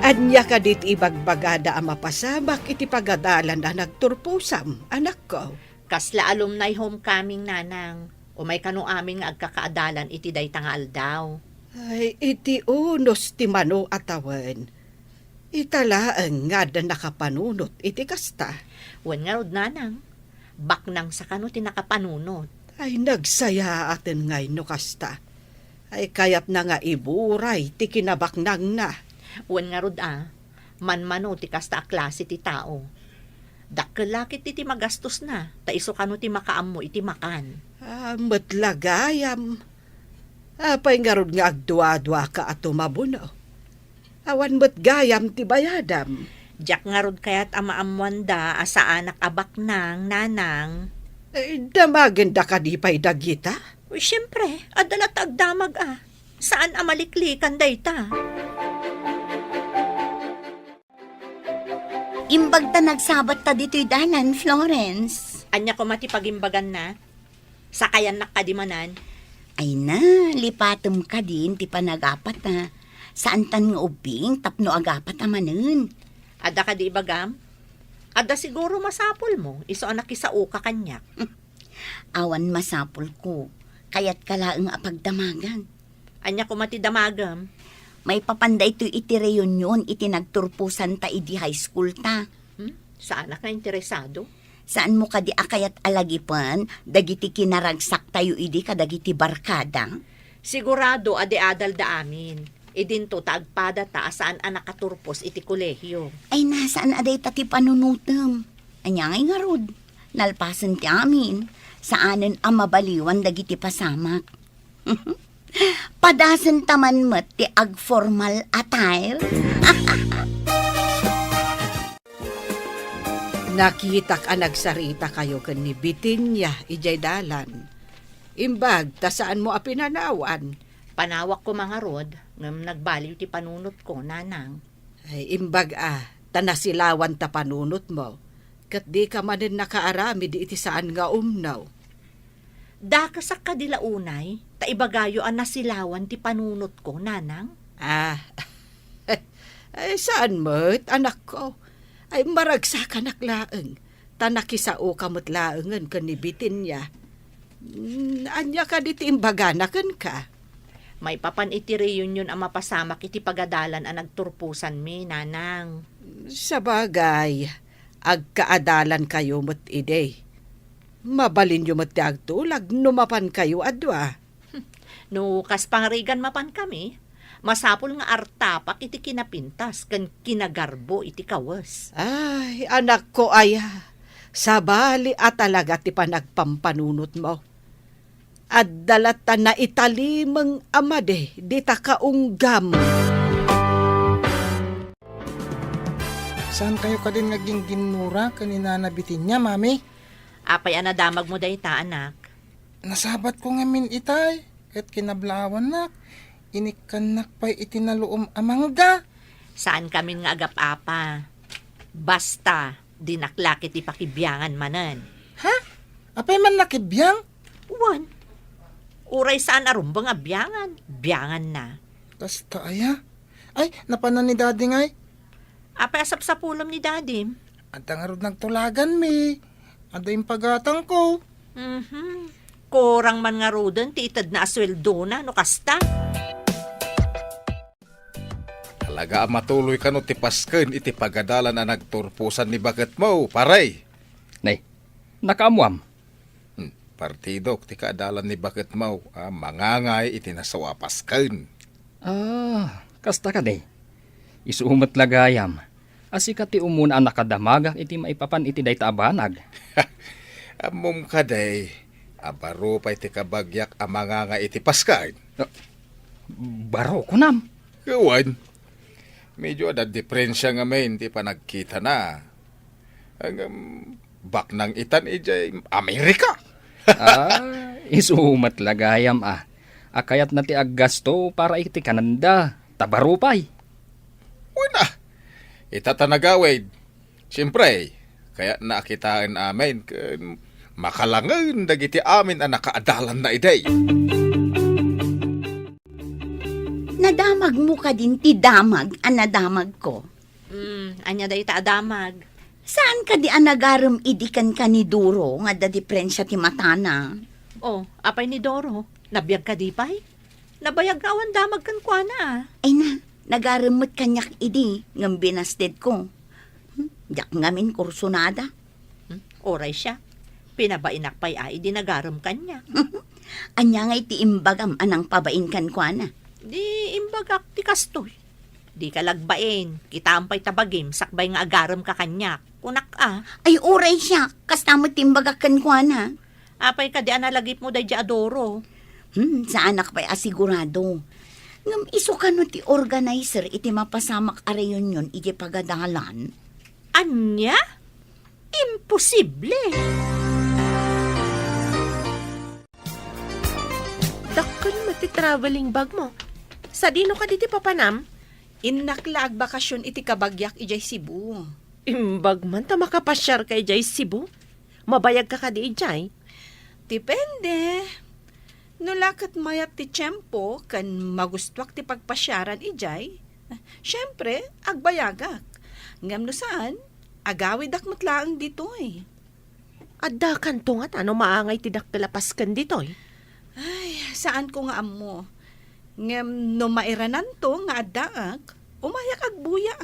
Anya ka dit ibagbagada ang mapasamak iti pagadalan na nagturpusam, anak ko. Kasla alumni homecoming nanang. O may kano aming nga agkakaadalan iti daytangal daw. Ay, iti unos ti mano atawan. Italaang nga da nakapanunot iti kasta. Wen nga rod nanang. Baknang sa kano ti nakapanunot. Ay, nagsaya atin ngay no kasta. Ay, kayat na nga iburay ti kinabaknang na. Wen nga rod manmano ti kasta a klase ti tao. Dakkelakit iti magastos na. Taiso kano ti makaam mo iti makan. Matlagayam. Apay nga rod nga agdwa-dwa ka at tumabuno. Awan matgayam ti bayadam. Diyak nga rod kayat amaamuan da asa anak abak nang nanang. Damagin da ka di pa'y dagita? Uy, siyempre, adalat agdamag Saan amaliklikan dayta? Imbag ta nagsabat ta dito'y dalan, Florence. Anya ko matipagimbagan na. Sakayan nakadimanan. Ay na, lipatom ka din, ti panagapat na. Saan tan nga ubing, tapno agapat amanen. Ada ka di bagam? Ada siguro masapol mo. Iso anak isao ka kanyak. Awan masapol ko, kayat kalaang apagdamagan. Anya ko matidamagam. May papanday to iti reunion, iti nagturpusan ta idi high school ta. Sa anak na interesado? Saan mo kadi akayat alagipan, dagiti kinaragsak tayo idi kadagiti barkada? Sigurado ade-adal da amin. Idinto taagpada ta saan anak katurpos iti kolehyo. Ay nasaan aday tati panunutem? Anya ngay nga rod, nalpasan ti amin, saanen ang mabaliwan dagiti pasamak. Padasan taman met ti ag-formal attire. Nakitak ang nagsarita kayo kan ni Bitinya, ijay dalan. Imbag, ta saan mo apinanawan? Panawak ko mga rod, ngam nagbaliw ti panunot ko, nanang. Ay, imbag tanasilawan ta panunot mo. Kat di ka manin nakaarami di iti saan nga umnaw. Dakasak ka dila unay, taibagayo ang nasilawan ti panunot ko, nanang. Ay, saan mo't, anak ko? Ay, maragsakan aklaeng. Tanakisao kamot laengan kan ni Bitinya. Anya ka di ti imbaganakan ka? May papan iti reunion ang mapasamak iti pagadalan ang nagturpusan mi, nanang. Sa bagay, agkaadalan kayo mo't ide. Mabalin yung agtulag, numapan kayo adwa. No, kas pangarigan mapan kami, masapol nga artapak iti kinapintas, kan kinagarbo iti kawas. Ay, anak ko aya, sabali at talaga ti panagpampanunot mo. At dalata na italimang amade, di ta kaunggam. Saan kayo ka din naging ginura kanina nabitin niya, mami? Apay anadamag mo dayta, anak. Nasabat ko ngamin itay. Kat kinablawan nak. Inikanak pa'y itinaluom amangga. Saan kami nga agap-apa? Basta, dinaklakit ipakibyangan manan. Ha? Apay man nakibiyang? Uwan. Uray saan arumbang abyangan? Byangan na. Basta aya. Ay, napanan ni daddy ngay. Apay asap sa pulom ni Daddy. At ang arod nagtulagan mi. Ada yung pagatang ko. Korang man nga rodan, titad na asweldo na, no kasta? Talaga matuloy ka no ti pasken iti pagadalan na nagturpusan ni baket mo, paray. Nay, nakaamuam. Partido, ti kaadalan ni baket mo, mangangay iti nasawa pasken. Kasta ka day. Isuumat lagayam. Asika ti umuna ang nakadamagak iti maipapan iti dayta abanag. Amom ka day, abaro pa iti kabagyak amanga nga iti paskan. Baro kunam. Kawan, medyo ada diferensya nga may, hindi pa nagkita na. Ang bak ng itan ijay Amerika. Isuumat lagayam Akayat na ti aggasto para iti Kananda. Tabarupay. Una, itatanagawid. Siyempre, kaya nakitaan amin, makalangan dagiti amin ang nakaadalan na iday. Nadamag mo ka din ti damag ang nadamag ko. Anya dayta adamag. Saan ka di anagaram idikan ka ni Duro nga da diferensya ti matana? Oh, apay ni Doro. Nabiyag ka di pay? Nabayag ka awan damag kan kwa na. Ay na, nagaramot kanyak idi ngam binasted ko. Yak ngamin kursunada. Oray siya. Pinabainak pay ay di nagaram kanya. Anya nga iti imbagam anang pabain kan kwa na. Di imbagak ti kastoy. Di ka lagbain. Kita ampay tabagim. Sakbay nga agaram ka kanya. Kunak Ay uray siya, kastamot timbagak kan kwa na. Apay ka di analagip mo day di adoro. Sa anak pa'y asigurado. Ngam iso ka no ti organizer iti mapasamak a reunion iti pagadalan. Anya? Imposible. Dakkan mati traveling bag mo. Sa dino ka diti papanam? Innaklag bakasyon iti kabagyak ijay Cebu. Imbag man ta makapasyar kay Jay Cebu. Mabayag ka ka di Jay. Depende. Nulakat mayat ti tiyempo kan magustwak ti pagpasyaran ijay. Siyempre, agbayagak. Ngam no saan, agawid akmat laang dito eh. Adda kanto nga ano maangay ti dakkalapas kan dito Ay, saan ko nga amo? Ngam no mairanan to nga addaak, umayak agbuya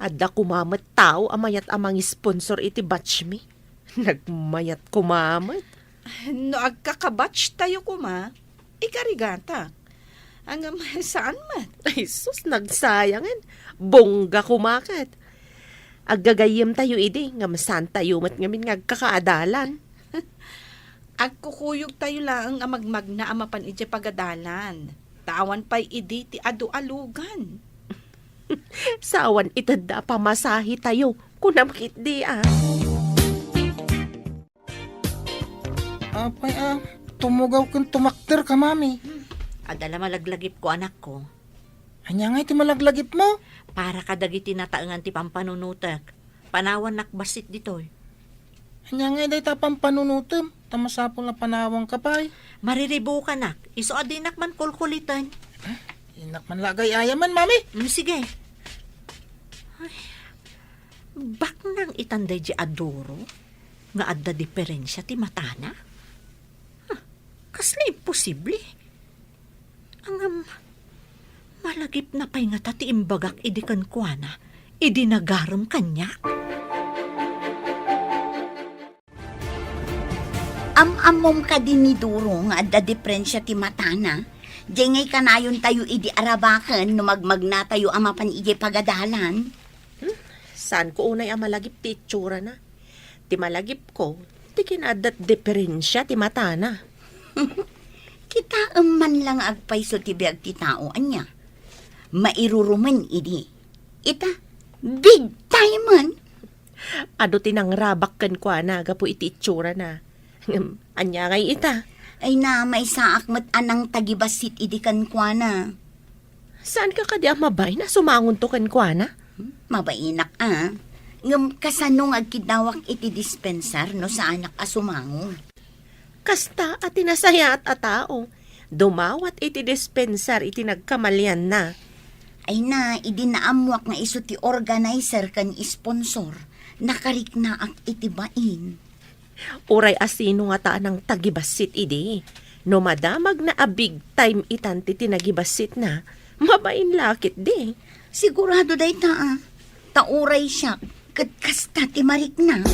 Adda kumamat tao amayat amang sponsor iti batch mi. Nagmayat kumamat. No agkakabatch tayo kuma, ikarigata. Hanggang saan man? Ay sus, nagsayangan. Bongga kumakat. Aggagayim tayo idi, ngam saan tayo mat ngamin ngagkakaadalan. Agkukuyog tayo lang ang magmagna amapan iti pagadalan. Tawan pa'y idi ti adu-alugan. Sawan itanda pamasahi tayo, kunamkit di Apay tumugaw kang tumakter ka, mami. Adala malaglagip ko anak ko. Anya nga iti malaglagip mo? Para kadagiti nataangan ti pampanunutak. Panawan nakbasit ditoy. Anya nga day tapang panunutom. Tamasapol na panawang kapay. Mariribo ka nak. Iso adinak man kulkulitan. Inak man lagay ayaman, mami. Sige. Ay, bak nang itanday di adoro nga adda diferensya ti matana? Kasla imposible. Ang malagip na pay nga ti imbagak idikan kuana, idi nagaram kanya. Am-amom ka din ni Duro nga adda diferensya ti matana. Di ngay kanayon tayo idi arabakan no magmagna tayo amapan ije pagadalan. Saan ko unay ang malagip ti itsura na? Ti malagip ko, ti kinadat diferensya ti mata na. Kita man lang agpayso ti biag ti tao anya. Mairuruman idi. Ita, big time man. Ado tinangrabak kan kwa na, gapo iti itsura na. Anya ngay ita. Ay na, may saak mat anang tagibasit idi kan kwa na. Saan ka kadi ang mabay na sumangon to kan kwa na? Mabainak Ngam kasanong agkidawak iti dispenser no sa anak asumango. Kasta at tinasaya at atao. Dumawat iti dispenser iti nagkamalyan na. Ay na, idi naamuak nga iso ti organizer kan sponsor. Nakariknaak iti bain. Uray asino nga taan ng tagibasit idi. No madamag na a big time itan ti tinagibasit na, mabain lakit di. Sigurado day tauray siya, kat kasta ti marikna.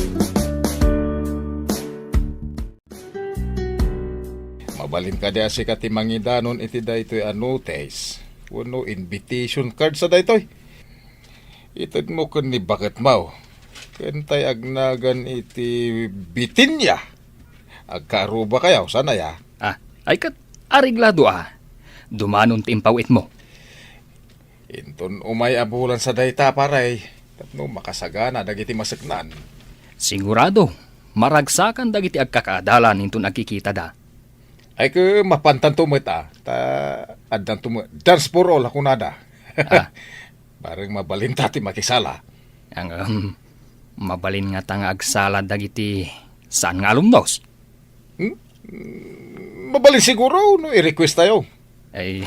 Mabalin ka diya si katimangidanon iti daytoy a notice. Wano invitation card sa daytoy. Itad mo kun ni bakit mau. Kentay agnagan iti Bitinya. Agkaruba kayaw, sana ya? Ay kat ariglado Dumanon ti impawit mo. Inton umay abulan sa dayta paray. Tapno makasagana dagiti masaknan. Sigurado, maragsakan dagiti agkakaadalan into nakikita da. Ay ke mapantan tumit Ta addan tumit. Dance for all ako nada. Bareng mabalinta ti makisala. Ang mabalin nga tanga agsala dagiti saan nga alumnos? Mabalin siguro no i-request tayo. Ay,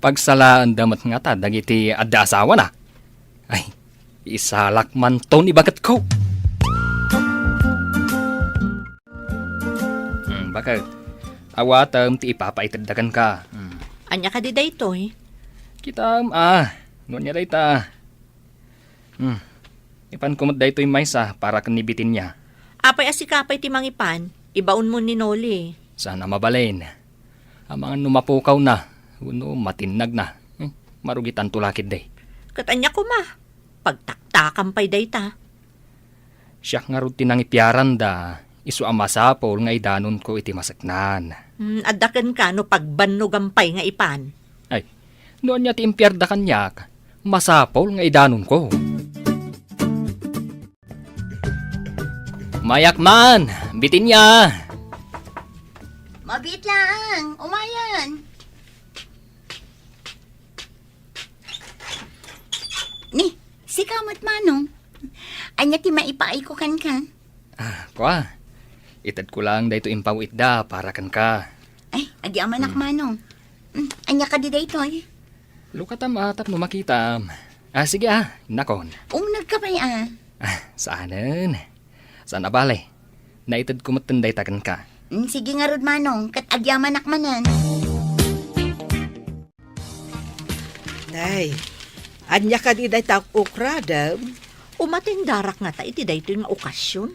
pagsalaan damat nga ta, dagiti adda asawa na. Ay, isalak man to ni bagat ko. Bakit? Awatam ti ipapaitagdagan ka. Anya ka di daytoy? Kitam, noon niya dayta. Ipan kumot daytoy maysa para kanibitin niya. Apay asikapay ti mangipan, ibaon mo ni Noli. Sana mabalin. Ang mga numapukaw na, uno matinag na. Marugitan tulakid day. Katanya ko ma, pagtaktakan pa'y dayta. Siyak nga rutin ang ipiaran da, isu amasapol nga idanon ko iti masaknan. Adakan ka no pagbannugampay nga ipan. Ay, noon niya ti impyarda kanyak, masapol nga idanon ko. Mayakman, bitin niya. Mabit lang, umayan. Ni, si Kamot Manong. Anya ti maipaay ko kan ka. Kwa, itad ko lang dayto impawit da para kan ka. Ay, agi amanak Manong. Anya ka di daytoy. Lukatam tapno makitam. Sige nakon. Unag ka pa'y Saanan? Saan abale? Naitad ko matanday takan ka. Sige nga rod Manong, kat agi amanak manan. Nay, anya ka di day ta ukradam. Umatindarak nga ta iti daytoy nga okasyon.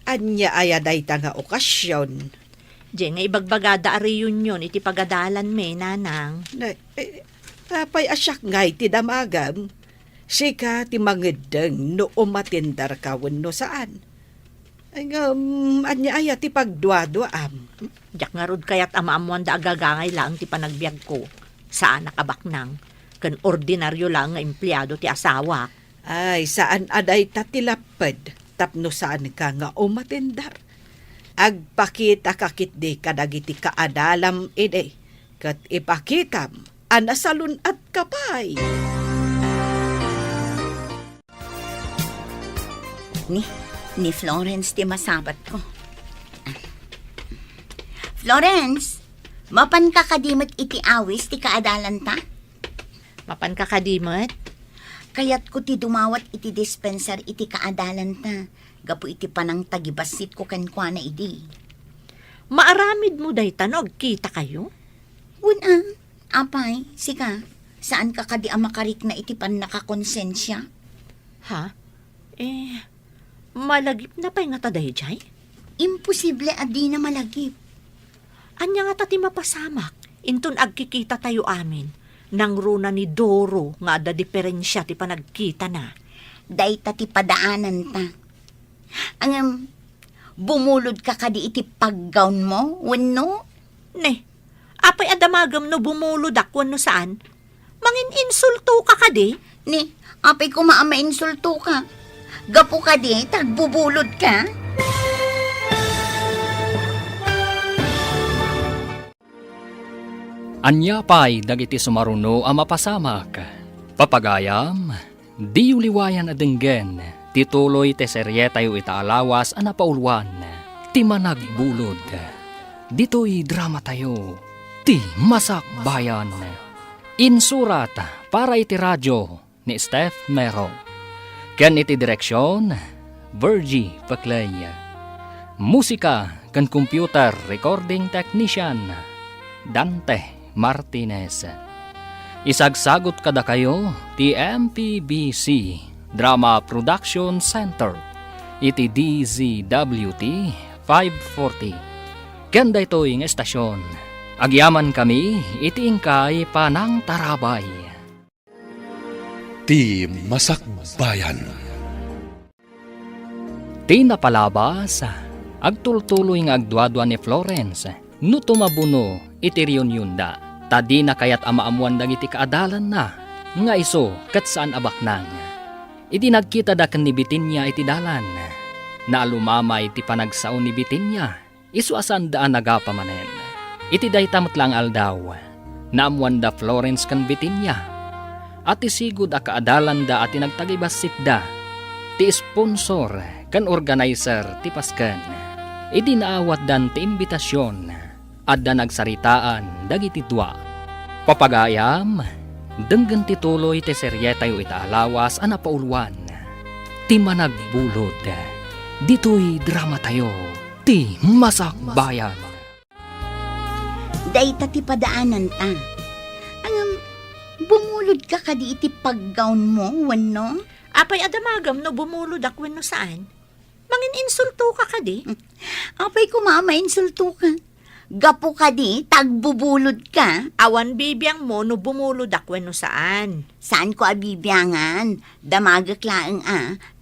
Anya aya day ta nga okasyon. Diyan nga ibagbagada a reunion iti pagadalan me, nanang. Nay, tapay asyak ngay ti damagam. Sika ti mangedeng no umatindar ka wenno saan. Ay anya aya ti pagduado-am. Diyak nga rod kayat amaamuan da agagangay lang ti panagbiag ko. Saan nakabaknang. Kan ordinaryo lang nga empleyado ti asawa. Ay, saan aday tatilapad, tapno saan ka nga umatindar. Agpakita kakit di kadagiti kaadalam ide, kat ipakitam, anasalun at kapay. Ni Florence ti masabat ko. Florence, mapan ka kadimot iti awis ti kaadalan ta? Mapan ka kadimot? Kayat ko ti dumawat iti dispenser iti kaadalan ta. Gapu iti panang tagibasit ko kankwa na idi. Maaramid mo day tanog, kita kayo? Apay, sika, saan ka kadi amakarik na iti pan nakakonsensya? Ha? Malagip na pa'y nga taday, Jay? Imposible adi na malagip. Anya nga tati mapasamak, inton agkikita tayo amin. Nang runa ni Doro nga ada diferensya ti panagkita na. Day ti padaanan ta. Ang bumulod ka kadi iti paggawn mo, wenno? Ne, apay adamagam no bumulod akwan no saan? Mangin insulto ka kadi? Ni, apay ko insulto ka. Gapo ka di, tagbubulod ka. Anya pa'y dagiti sumaruno ang mapasamak. Papagayam, di uliwayan adenggen, tituloy te serye tayo itaalawas ang napauluan, ti managbulod. Dito'y drama tayo, ti Masak Bayan. Insurat para iti radyo ni Steph Mero. Ken iti direksyon, Virgie Paclay. Musika kan computer recording technician, Dante Martinez. Isagsagot kada kayo ti MPBC Drama Production Center iti DZWT 540. Kanda ito yung estasyon. Agyaman kami iti ingkay panang tarabay. Ti Masak Bayan. Ti napalabas, agtultuloy nga agduadwa ni Florence, no tumabuno iti reunion da. Tadi na kayat amaamuan dagiti kaadalan na, nga iso kat saan abaknang. Iti nagkita da kan ni Bitinya iti dalan, na alumamay iti panagsaon ni Bitinya, iso asan daan nagapamanen. Iti daytamot lang aldaw, naamuan da Florence kan Bitinya, at isigod a kaadalan da at nagtagibasit da, ti sponsor kan organizer ti Paskan. Iti naawat dan ti imbitasyon, adda nagsaritaan dagiti dua. Papagayam, denggan tituloy ti serye tayo itaalawas ang napauluan. Ti managbulod, dito'y drama tayo, ti Masak Bayan. Day ti padaanan ta. Ang bumulod ka kadi iti paggawn mo, wenno? Apay adamagam no bumulod akwan no saan? Mangin insulto ka kadi? Apay ko insulto ka. Gapo ka di, tagbubulod ka. Awan bibiyang mo no bumulod akwan no saan? Saan ko abibiyangan? Damagak laeng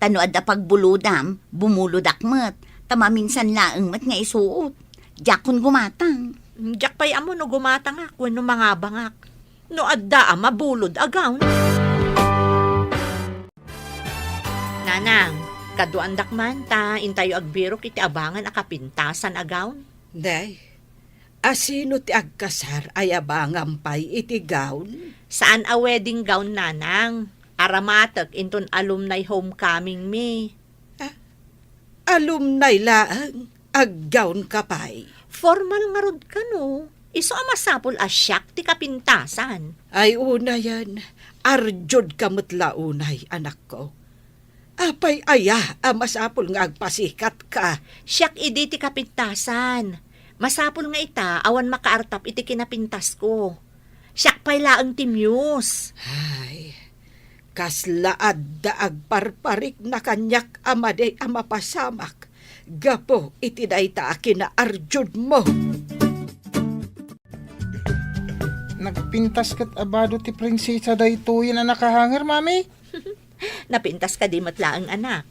tano adda pagbuludam, bumulod akmet. Tamaminsan laeng met nga isuot. Jakon gumatang. Jak pay amo no gumatang akwan no mga bangak. No adda mabulod agaw. Nanang, kaduandak man ta, intayo agbiro kiti abangan akapintasan agaw. Day, asino ti agkasar ay abangampay iti gown? Saan a wedding gown, nanang? Aramatek inton alumni homecoming me. Alumni laang, aggown kapay. Formal nga rod ka no. Iso amasapol asyak ti kapintasan. Ay una yan, arjod kamot launay anak ko. Apay aya, amasapol nga agpasikat ka. Siyak idi ti kapintasan. Masapol nga ita, awan makaartap iti kinapintas ko. Siyak pay laang ti Muse. Ay, kaslaad da agparparik na kanyak amaday amapasamak. Gapo iti dayta akina arjud mo. Nagpintas kat abado ti prinsesa daytoy na nakahanger, mami. Napintas ka di matlaang anak.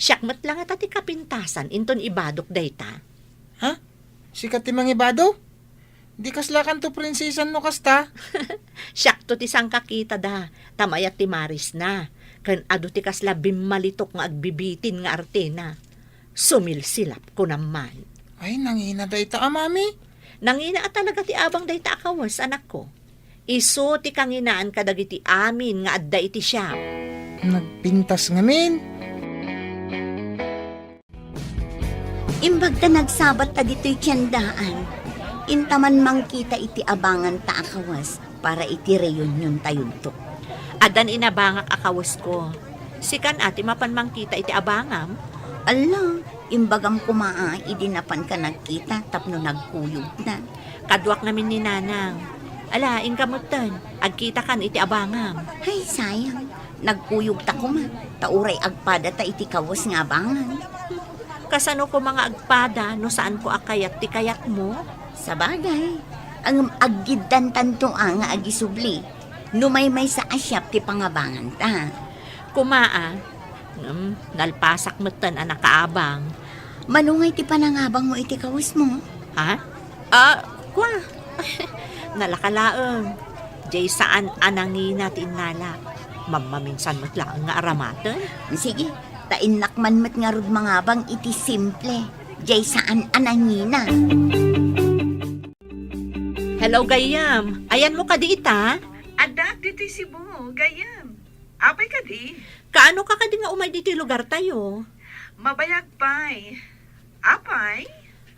Siyak matlang at ati kapintasan, inton ibadok dayta. Ha? Sikat ti mangibado? Di kaslakan to prinsesan no kasta? Siyak to ti sang kakita da, tamayat ti Maris na. Kan ado ti kasla bimalitok nga agbibitin nga artena. Sumilsilap ko naman. Ay, nangina dayta mami. Nangina at talaga ti abang dayta akawas, anak ko. Iso ti kanginaan kadagiti amin nga adda iti siya. Nagpintas ngamin. Imbag ta nagsabat ta dito'y tiyandaan. Intaman mangkita iti abangan ta akawas para iti reunion tayo to. Adan inabangak akawas ko. Sikan ati mapanmangkita iti abangam. Ala, imbagam kumaa, idinapan ka nagkita tapno nagkuyog na. Kadwak namin ni Nanang. Ala, inkamutan. Agkita kan iti abangam. Ay, sayang. Nagkuyog ta kuma. Tauray agpada ta iti kawas nga abangan. Kasano ko mga agpada no saan ko akayat ti kayat mo? Sa bagay, ang aggidan tanto nga agisubli. Numaymay sa asyap ti pangabangan ta. Kumaa, nalpasak metan anak kaabang. Manungay ti panangabang mo iti kawis mo. Ha? Kwa. Nalakalaeng. Jay saan anangina ti inalak. Mamaminsan matlaang nga aramaten. Sige, tainakman met nga rod mangabang iti simple. Jay saan anangina. Hello, Gayam. Ayan mo ka di ita? Adak, dito'y Cebu, gayam. Apay ka di? Kaano ka di nga umay diti lugar tayo? Mabayag pa'y. Apay?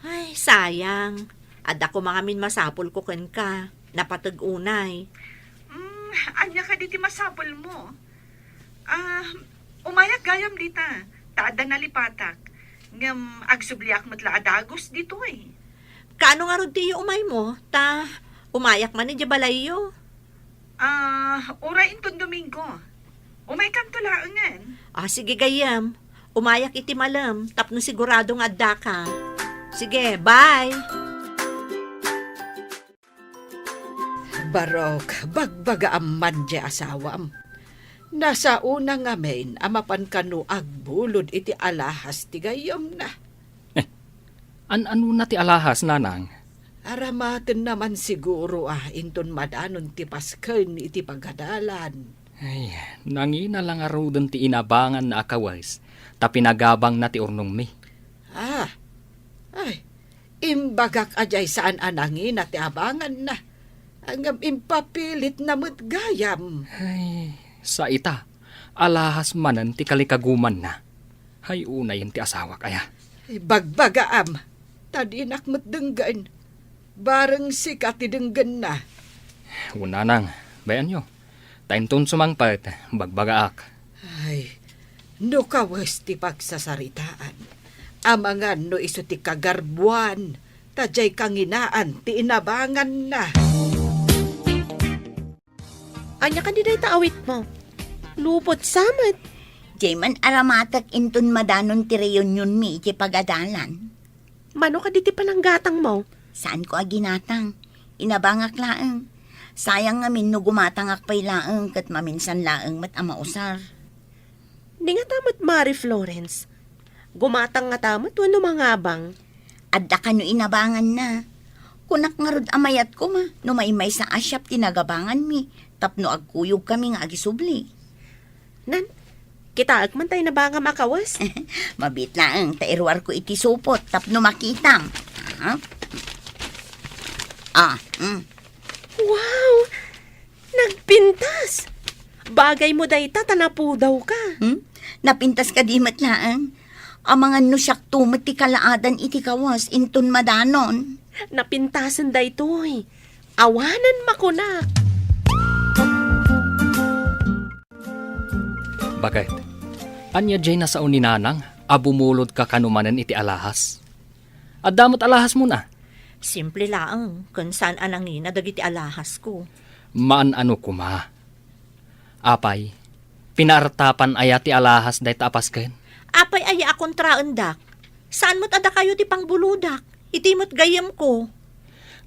Ay, sayang. Ada ko mga min masapol ko ken ka. Napatag-unay. Anya ka diti masapol mo. Umayak gayam dita. Taada nalipatak. Ngam agsubliak matla adagos dito eh. Kaano nga rod tiyo umay mo? Umayak man ni Jabalayo. Ura intong Domingo. Umay kam tulaangan. Sige Gayam. Umayak iti malam. Tapno sigurado nga adda ka. Sige, bye. Barok, bagbaga amman di asawam. Nasa una nga men, amapan kanu agbulod iti alahas ti gayam na. Ano na ti alahas, nanang? Aramaten naman siguro inton madanon ti pasken iti pagadalan. Ay, nangina lang arudan ti inabangan na akawais, ta pinagabang na ti urnong mi. Ay, imbagak ajay saan anangin at abangan na. Ang impapilit na gayam. Ay, sa ita, alahas manan ti kalikaguman na. Hay unayin ti asawa kaya. Bagbagaam, tadinak denggan. Bareng sikat denggan na. Una nang, bayan nyo. Tainton sumangpat, bagbagaak. Ay, no kawas ti pagsasaritaan. Amangan no iso ti kagarbuan. Tajay kanginaan ti inabangan na. Anya ka di ta awit mo. Lupot samat. Jayman aramatak inton madanon ti reunion mi iti pagadalan. Mano ka di ti pananggatang mo? Saan ko aginatang? Inabangak laeng. Sayang nga min no gumatangak pa'y laeng kat maminsan laeng mat amausar. Di nga tamat Mari Florence. Gumatang nga tamat wano mangabang. Adda ka no inabangan na. Kunak nga rod amayat ko ma. No maymay sa asyap tinagabangan mi. Tapno agkuyog kami nga agisubli. Nan, kita agman tayo na ba nga makawas? Mabit laeng, tairwar ko iti supot. Tapno makitam. Wow! Nagpintas! Bagay mo dayta, tanapudaw ka. Napintas ka di matlaang. Ang mga nusyak tumat ti kalaadan iti kawas inton madanon. Napintasan daytoy. Awanan makunak. Bakit? Anya jay na sa uninanang, abumulod ka kanumanan iti alahas. At damot alahas mo na. Simple laang. Kung saan anangina dagiti alahas ko. Maan ano kuma. Apay, pinartapan aya ti alahas day tapasken. Apay aya akong traendak. Saan mo't ada kayo ti pangbuludak? Iti mo't gayam ko.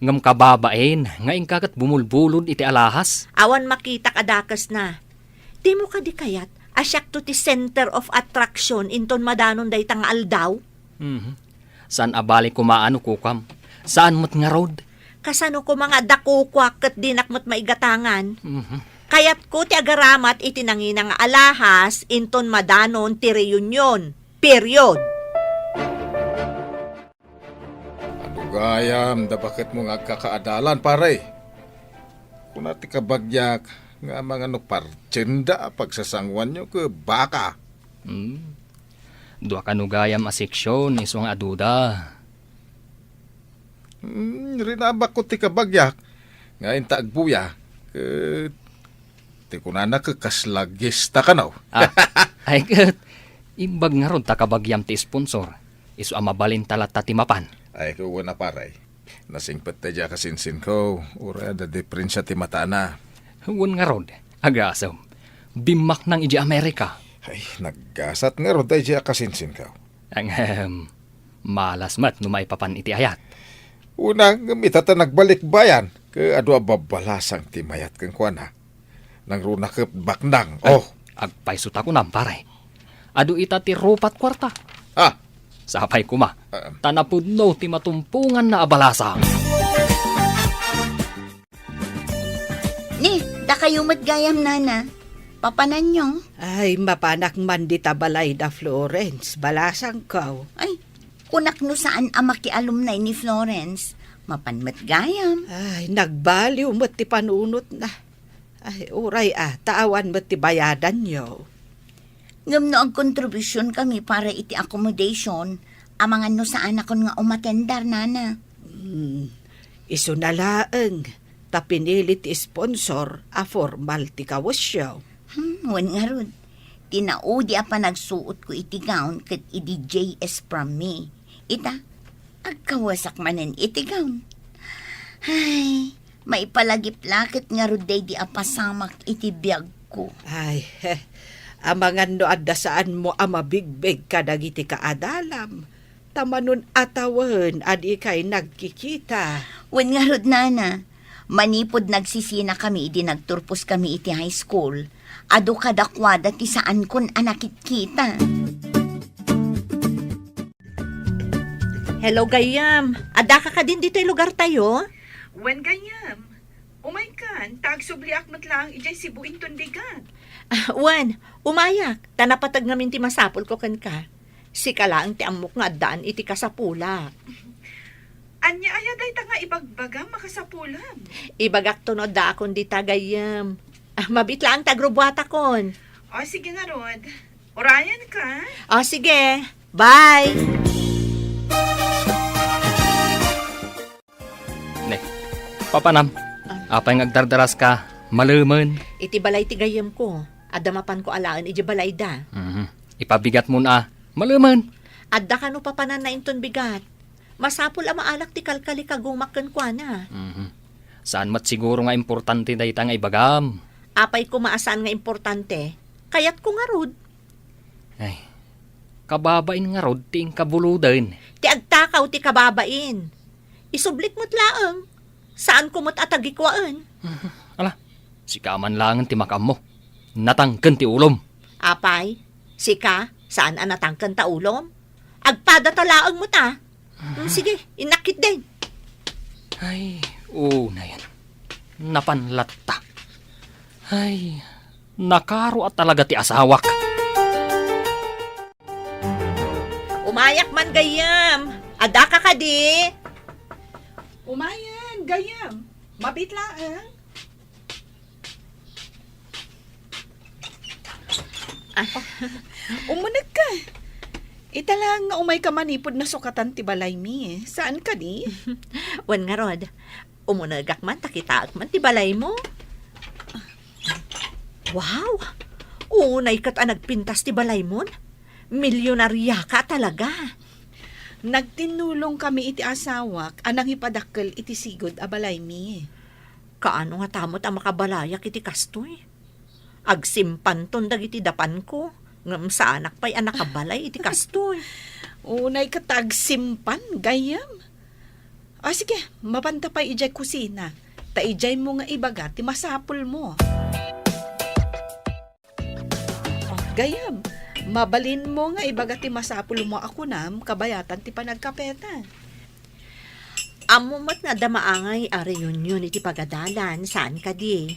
Ngam kababain, nga ingkakat bumulbulod iti alahas. Awan makita kadakas na. Di mo ka di kayat, asyak to ti center of attraction inton madanon day tang aldaw. Saan abali kumaano kukam? Saan mo't nga road? Kasano ko mga dakukwak kat dinak mo't maigatangan. Kayat ko ti agaramat iti nangina nga alahas inton madanon ti reunion. Period. Gayam, da bakit mo nga kakaadalan, pare? Kung nati kabagyak, nga mga partsenda pagsasangwan nyo ke baka. Dua kanugayam a seksyon, isong aduda. Rinabak ko ti kabagyak, nga inta agbuya, ti kunana ke kaslagista ka now. Ay kat, imbag nga ron takabagyam ti sponsor. Iso amabalin talat ti mapan. Ay, kuwa na paray. Nasingpet ta dya kasinsin ko. Ura da diferensya ti mata na. Huwag nga ron, agasam. Bimak ng iji Amerika. Ay, naggasat nga ro da dya kasinsin ko. Ang Malas mat no maipapan iti ayat. Una, gamita ta nagbalik bayan. Ke adu babalasang timayat kang kuana. Nang runa ke baknang. Oh, Agpay suta ko nam pare. Adu ita ti rupat kwarta. ah, Sapay kuma. Tanapudno ti matumpungan na abalasang. Ni, da kayo matgayam nana. Papanan nyo. Ay, mapanak man di tabalay da Florence, balasang kaw. Ay, kunak no saan ang makialumnay ni Florence. Mapanmat gayam. Ay, nagbaliw mo't ti panunot na. Ay, uray taawan mo't ti bayadan nyo. Ngam no ang kontribusyon kami para iti accommodation. Amangan no saan akon nga umatendar nana. Iso na laeng, ta pinilit ti sponsor a formal ti kawasyaw. Wan nga rod. Tinaudi pa nagsuot ko iti gown kat iti JS from me. Ita, agkawasak manen iti gown. Ay, maipalagip-lakit nga rod day di apasamak iti biyag ko. Ay, amangan no adda saan mo amabigbeg kadagiti kaadalam. Tamanon atawan adi kay nagkikita. Wan nga rod nana, manipod nagsisina kami iti nagturpos kami iti high school. Ado kadakwada ti saan kon anakit kita. Hello, Gayam. Ada ka din dito yung lugar tayo? Wen ganyam. Umay kan, tagsubli akmat lang ijay sibuin tundigan. Wan, umayak. Tanapatag namin ti masapol ko kan ka. Si kalaang ti amok nga daan iti kasapula. Anya ayaday ta nga ibagbaga makasapulan. Ibagak tunod da akon di tagayam. Mabit lang tagrubwata kon. O sige nga Rod. Orayan ka. O sige, bye! Ne, papanam. Apay ngagdardaras ka, maluman. Iti balay ti gayam ko. Adamapan ko alaan iti balay da. Ipabigat mo na, maluman. Adda ka no papanan na inton bigat. Masapul ang maalak ti kalkali kagumakan kwa na. Saan mat siguro nga importante da ita nga ibagam. Apay ko maasan nga importante. Kayat ko nga rod. Ay, kababain nga rod ting kabuludan. Ti agtakaw ti kababain. Isublit mo't laang. Saan ko mo't atagikwaan? Ala, si kaman lang ti makam mo. Natangken ti ulom. Apay, sika, saan ang natangkan ta ulom? Agpada talaang mo ta. Sige, inakit din. Ay, na yan. Napanlatta. Ay, nakaro at talaga ti asawak. Umayak man gayam. Ada ka di. Umayan, gayam. Mabitlaan. Umunag ka. Ita lang nga umay ka manipod na sukatan ti balay mi. Saan ka di? Wan nga rod. Umunagak man, takitaak man ti balay mo. Wow! Unay kat nagpintas ti balay mo. Milyonarya ka talaga. Nagtinulong kami iti asawak, anang ipadakkel iti sigod a balay mi. Kaano nga tamot ang makabalayak iti kastoy? Agsimpan ton dagiti dapan ko. Ngam sa anak pa'y anak kabalay iti kastoy. Unay katagsimpan, gayam. Sige, mapanta pa ijay kusina. Ta ijay mo nga ibaga, ti masapul mo. Gayam, mabalin mo nga ibaga ti masapul mo ako nam, kabayatan ti panagkapeta. Amo mat nga damaangay a reunion iti pagadalan, saan ka di?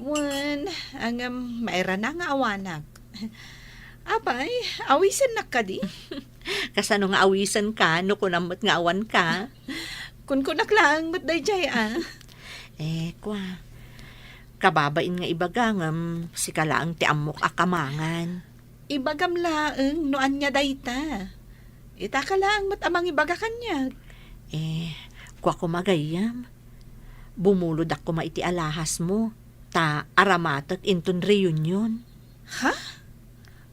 Wan, ang maira na nga awanak. Abay, awisan na ka di? Kasano nga awisan ka, no kunamot nga awan ka? Kun kunak lang, matday jay Kwa. Kababain nga ibagangam, si kalaang ti amok akamangan. Ibagam laeng, noan niya dayta. Ita ka lang, matamang ibaga kanya. Kwa kumagayam. Bumulod ako maiti alahas mo, ta aramatot inton reunion. Ha?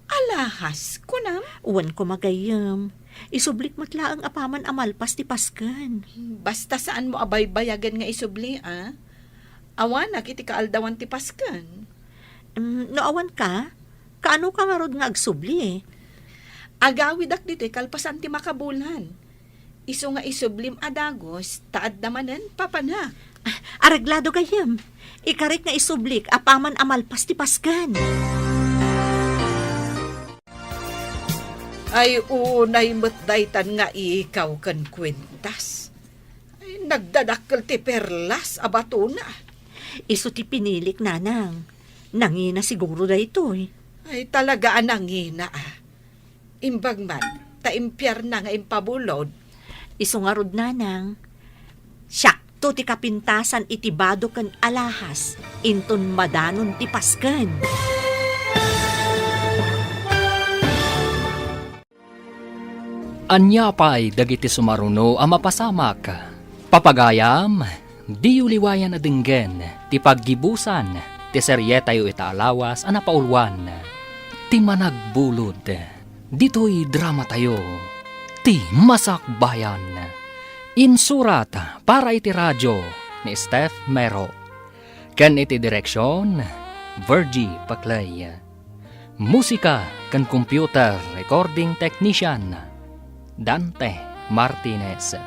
Alahas, kunam? Uwan kumagayam. Isublik matlaang apaman amalpas ti paskan. Basta saan mo abay-bayagan nga isubli, Awanak iti kaaldawan ti paskan. No awan ka? Kaano ka nga rod nga agsubli Agawid ak dito kalpasan ti makabulan. Iso nga isublim adagos, taad namanen papana. Areglado kayem. Ikarik nga isublik, apaman amalpas ti paskan. Ay unay matdaytan nga ikaw kan kwentas. Ay nagdadakkel ti perlas abato na. Iso ti pinilik, nanang. Nangina siguro da ito eh. Ay talaga anangina ah. Imbag man, taimpyar na nga impabulod. Iso nga rod, nanang. Syakto ti kapintasan iti bado kan alahas. Inton madanon ti paskan. Anya pa'y dagiti sumaruno ang mapasamak. Papagayam, di uliwayan na dinggen, ti paggibusan, ti serye tayo itaalawas, ang napaulwan. Ti managbulod, dito'y drama tayo, ti masakbayan. Insurat para iti radyo ni Steph Mero. Kan iti direksyon, Virgie Paclay. Musika kan computer recording technician, Dante Martinez.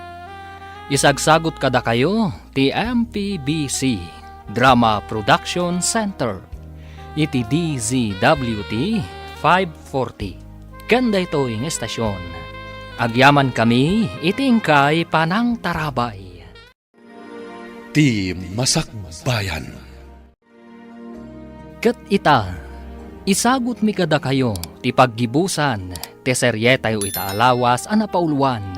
Isagsagot kada kayo ti MPBC Drama Production Center iti DZWT 540. Kanda ito yung estasyon. Agyaman kami iti ingkay panang tarabay. Ti Masakbayan. Ket ita, isagot mi kada kayo ti paggibusan, ti serye tayo itaalawas ang napaulwan,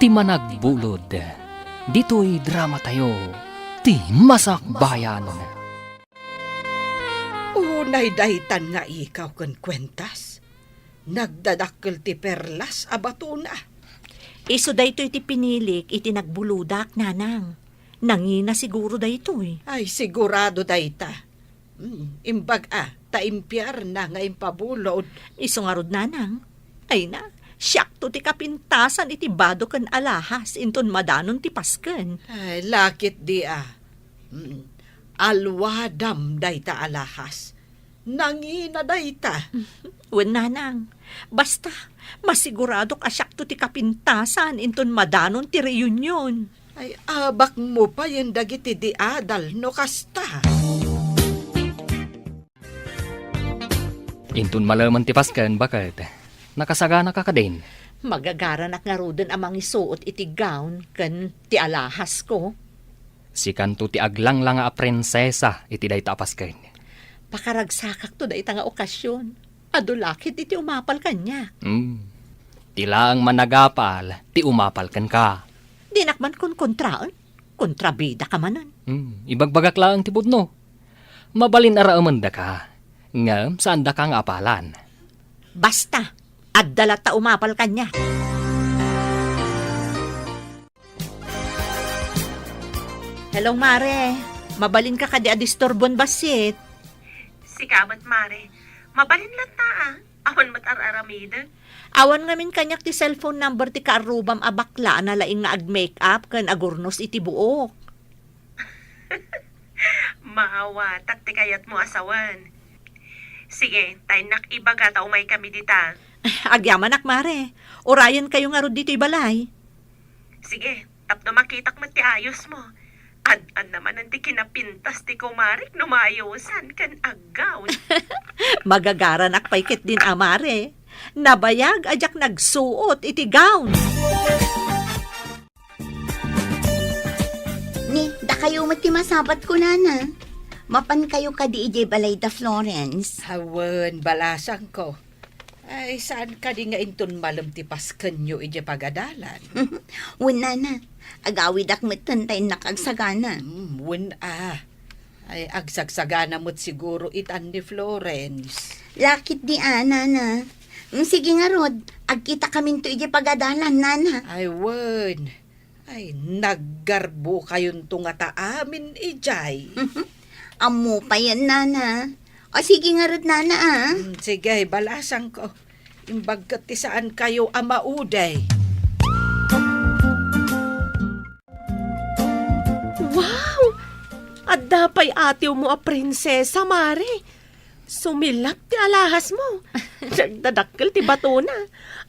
ti managbulod, dito'y drama tayo, ti masakbayan. Unay daytan nga ikaw kan kwentas. Nagdadakkel ti perlas abato na. Iso da ito iti pinilik, iti nagbuludak, nanang. Nangina siguro da ito eh. Ay sigurado dayta. Imbag taimpyar na nga impabulod. Iso nga rod, nanang. Ay na, syakto ti kapintasan iti bado kan alahas, inton madanon ti pasken. Ay lakit di Alwadam dayta alahas. Nangina dayta. Wen, nanang. Basta, masigurado ka syakto ti kapintasan, inton madanon ti reunion. Ay abak mo pa yung dagiti di adal no kasta. Intun malaman ti pasken, bakit? Nakasagana ka din. Magagaran ak nga roden amang isuot iti gown kan ti alahas ko. Si kanto ti aglang nga a prinsesa iti dayta pasken. Pakaragsakak to da ita nga okasyon. Adulakit iti umapal kanya. Tila ang managapal, ti umapal kan ka. Dinakman kon kontraan. Kontrabida ka manan. Ibagbagak lang ti pudno. Mabalin araaman da ka. Nga, saan da ka nga apalan? Basta, addala ta umapal kanya. Hello, Mare. Mabalin ka kadi adistorbon basit. Sikamat, Mare. Mabalin lang ta, Awan matararamidan. Awan ngamin kanyak ti cellphone number ti kaarubam abakla na laing nga ag-makeup kan agurnos iti buok. Maawa, takti kayat mo asawan. Sige, tayo nakibaga ta umay kami dita. Agyaman ak, Mare. Orayan kayo nga rod dito'y balay. Sige, tapno makitak mo ti ayos mo. Ad naman ang ti kinapintas ti kumarik no maayusan kan aggaw. Magagaran ak paikit din, Mare. Nabayag ajak nagsuot iti gown. Ni, da kayo matimasabat ko na. Mapan kayo ka di ijay balay da Florence. Hawan, balasang ko. Ay, saan ka di nga inton malam ti pasken nyo ije pagadalan? Wala na. Agawid ak matantay nakagsagana. Ay, agsagsagana mo't siguro itan ni Florence. Lakit di na. Sige nga Rod, agkita kami to ije pagadalan, nana. Ay, wan. Ay, naggarbo kayon tunga ta amin ijay. Amo pa yan, nana. O sige nga Rod, nana, Sige, balasang ko. Imbagkat ti saan kayo amauday. Wow! At dapay atiw mo a prinsesa, Mare. Sumilak ti alahas mo. Nagdadakkel ti bato na.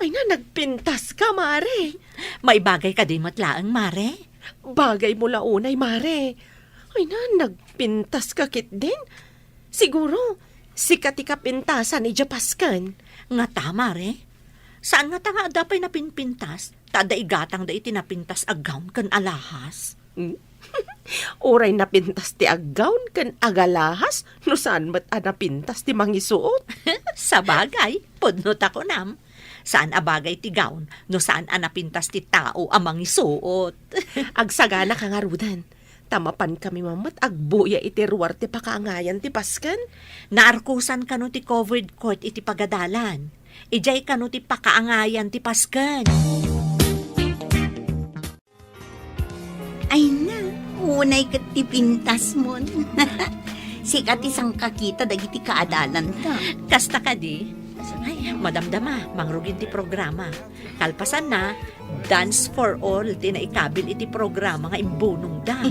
Ay na, nagpintas ka, Mare. May bagay ka di matlaang, Mare. Bagay mo launay, Mare. Ay na, nagpintas ka kit din. Siguro, sikat ka pintasan ni Japaskan. Nga ta, Mare. Saan nga ta nga dapay napinpintas? Tada igatang da itinapintas agawn kan alahas. Oray napintas ti aggawn kan agalahas, no saan mat napintas ti mangisuot. Sa bagay, pudnot ako nam. Saan abagay ti gawn, no saan anapintas ti tao amang isuot. Agsagana ka nga rudan. Tamapan kami mamat, agbuya iti ruwar ti pakaangayan ti paskan. Naarkusan kano ti covered court iti pagadalan. Ijay kano ti pakaangayan ti paskan. Ay na, unay kat ti pintas mo. Sikat isang kakita dagiti kaadalan ta. Kasta ka di. Ay, madamdama, mangrugin ti programa. Kalpasan na, Dance for All, tinaikabil iti programa nga imbunong da.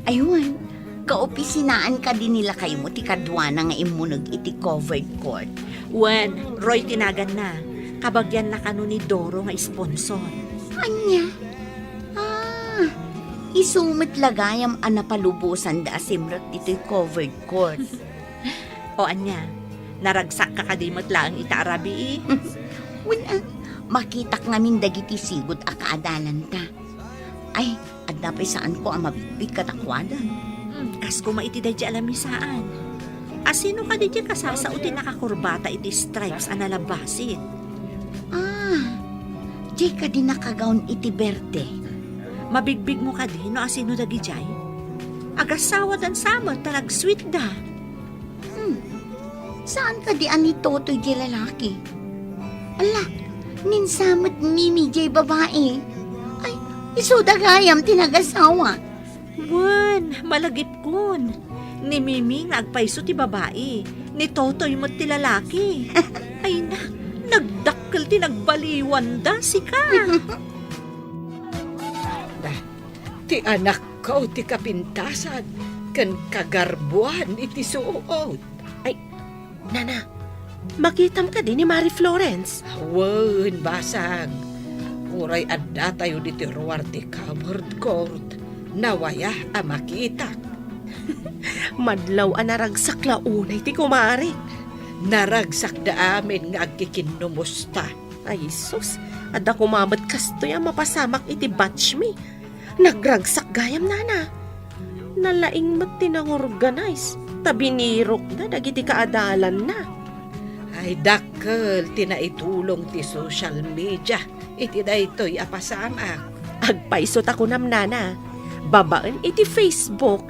Ayun, kaopisinaan ka din nila kayo mo ti kadwana nga imunog iti covered court. When, Roy tinagan na, kabagyan na kano ni Doro nga sponsor. Anya? Isumit lagayam anapalubusan da asimrat dito covered court. O anya, naragsak ka kadimot lang itaarabi Wala, makitak ngamin dagiti sigot a kaadalan ta. Ay, at dapay saan ko ang mabitbit katakwadan. Kas ko maiti da di alamisaan. Asino ka di kasasauti nakakurbata iti stripes analabasit. Di ka din nakagaon iti berde. Mabigbig mo ka di no asino da gijay. Agasawa dan samot ta nag-sweet da. Saan ka di ani Totoy di lalaki? Ala, ninsamot Mimi di babae. Ay, isudagayam tinagasawa. Wan, malagip kun. Ni Mimi nga agpaiso ti babae. Ni Totoy mo't ti lalaki. Ay na, nagdakkel ti nagbaliwan da si ka. Ti anak ko ti kapintasan, kan kagarbuan iti suot. Nana, makitam ka din ni Mari Florence. Wan, basag. Uray adda tayo diti ruwar ti covered court. Nawaya a makita. Madlaw naragsak launay ti kumari. Naragsak da amin nga agkikinumusta. Ay, sus, adda kumamat kastoy ang mapasamak iti batch me. Nagragsak gayam, Nana. Nalaing mat tinangorganize. Tabinirok na, dagiti kaadalan na. Ay dakkel, tinaitulong ti social media. Iti da ito'y apasamak. Agpaisot ako nam, Nana. Babaan iti Facebook.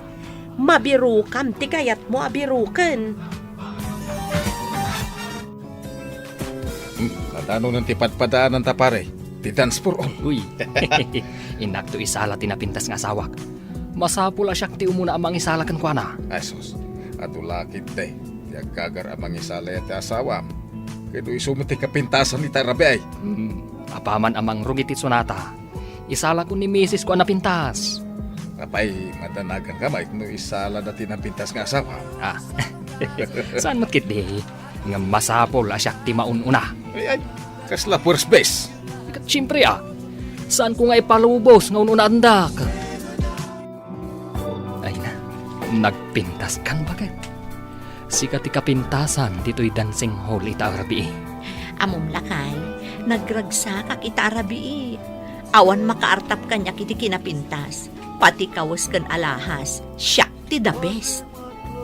Mabirukam, ti kayat mo abirukan. Kadano ng tipadpadaanan ta pare. Ti Dance for All. Uy, inak to isala tinapintas nga asawak. Masapula siya ti umuna amang isalakan kwa na. Asos, ato lakit day. Ti agkagar amang isalay at asawam. Kaya isumit ti kapintasan ni Tarabi ay. Apaman amang rugit ti sonata. Isala ko ni misis ko napintas. Kapay, madanagan ka ba? No isala na tinapintas nga asawa. Ah, saan matkit di? Nga masapol asyak ti maununa. Ay, kasla first base. Siyempre saan ko nga ipalubos nga ununa andak? Ay na, nagpintas kan bakit? Sikat ti kapintasan dito'y dancing hall itaarabi. Amom lakay, nagragsak ak itaarabi. Awan makaartap kanya kiti kinapintas. Pati kawas kan alahas, siya ti the best.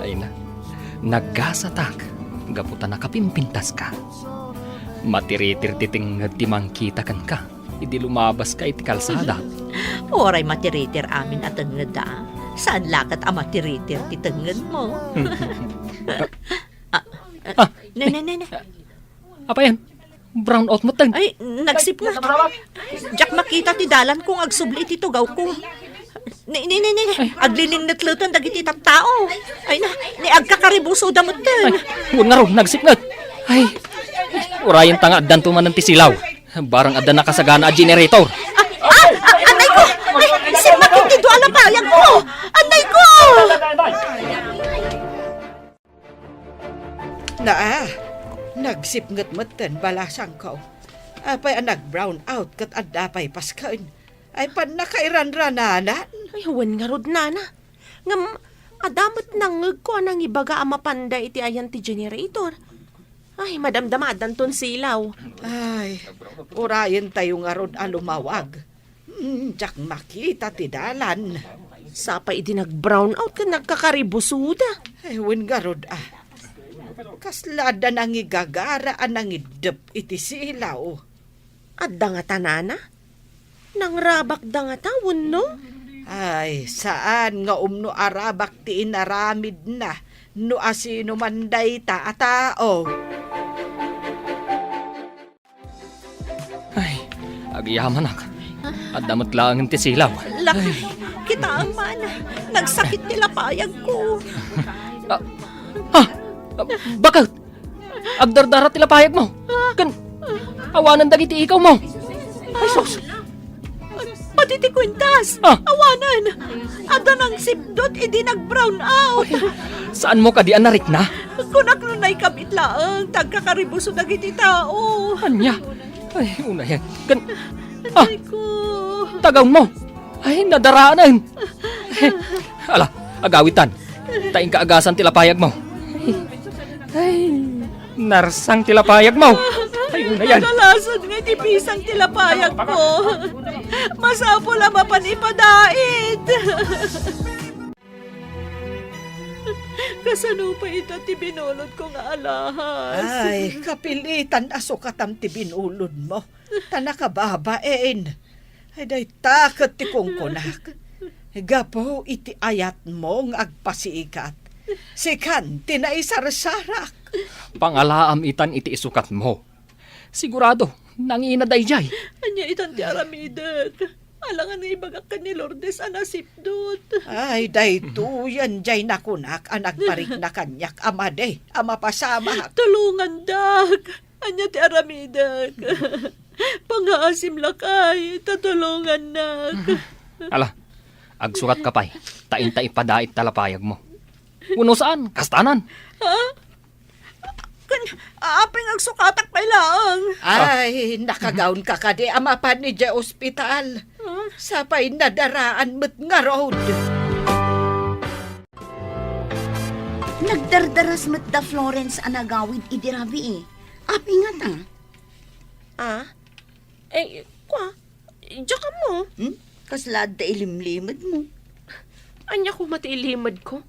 Ay na, naggasatak, gaputan na kapimpintas ka. Matiritir titing timangkita kan ka, hindi lumabas ka iti kalsada. Oray matiritir amin at ang da. Saan lakat ang matiritir ti tangad mo? Ne. Apa yan? Brown out mo tang. Ay, nagsip na. Jack makita ti dalan kung agsubli ti tugaw ko. Ni. Agliling natlutan dagiti tao. Ay na, ni agkakaribuso damot din. Ay, huwag nga ro, nagsipngat. Ay, urayan tanga addan tuman ng tisilaw. Barang addan nakasagana a generator. Anay ko! Ay, si makitido alabayag ko! Anay ko! Na nagsipnget-meten balasang ko. Apay ang nag-brown out kat adapay paskain. Ay pan nakairan-rananan. Ay, huwan nga rod, nana. Ngam, adamot nangag ko anang ibaga ang mapanda iti ayan ti generator. Ay, madamdamadan ton silaw. Ay, urayan tayo nga rod alumawag. Diyak makita ti dalan. Sapa iti nag-brown out ka nagkakaribusuda. Ay, wen nga rod Kaslada nang igagara anang idep iti silaw. Adda nga tanana? Nang rabak da nga tawon, no? Ay, saan nga umno arabak ti inaramid na no asino manday ta a tao. Ay, agyaman ak. At damot lang ti silaw. Laki, kita ang mana. Nagsakit nila payag ko. Bakit? Agdardara tila payag mo. Kan, awanan dagiti ikaw mo. Ay, sus. Pati ti kwintas. Awanan. Ada nang sipdot, hindi nag-brown out. Saan mo ka di anarik na? Kunak nunay kabit laang. Tagkakaribuso dagiti tao. Anya? Ay, una yan. Kan, Ay ko. tagaw mo. Ay, nadaraanan. Ala, agawitan. Taing kaagasan tila payag mo. Ay, narsang tila payag mo. Ay, una yan. Kalasan nga di pisang tilapayag ko. Masapo lang mapanipadait. Kasano pa ito ti binulod ko nga alahas. Ay, kapilitan aso katam ti binulod mo. Tanaka babaen. Ay, day takot ti kongkonak. Gapo iti ayat mo ng agpasiikat. Sikan, tinaisarsarak. Pangalaam itan iti isukat mo. Sigurado, nangina dayjay. Anya itan ti aramidag. Alangan nga ibagak ka ni Lourdes anasipdot. Ay, day tuyan jay nakunak ang nagparik na kanyak amade, amapasamak. Tulungan dag. Anya ti aramidag. Pangaasim lakay. Tatulungan nag. Ala, agsukat ka pa'y. Tain-tain padait talapayag mo. Uno saan? Kastanan. Aping ang sukatak pa lang. Ay, nakagaon ka kadi amapan ni jay ospital. Sapay nadaraan mo't nga road. Nagdardaras met da Florence anagawid idirabi eh. Api nga ta. Diyan ka mo. Kaslad da ilimlimad mo. Anya ko matiilimad ko.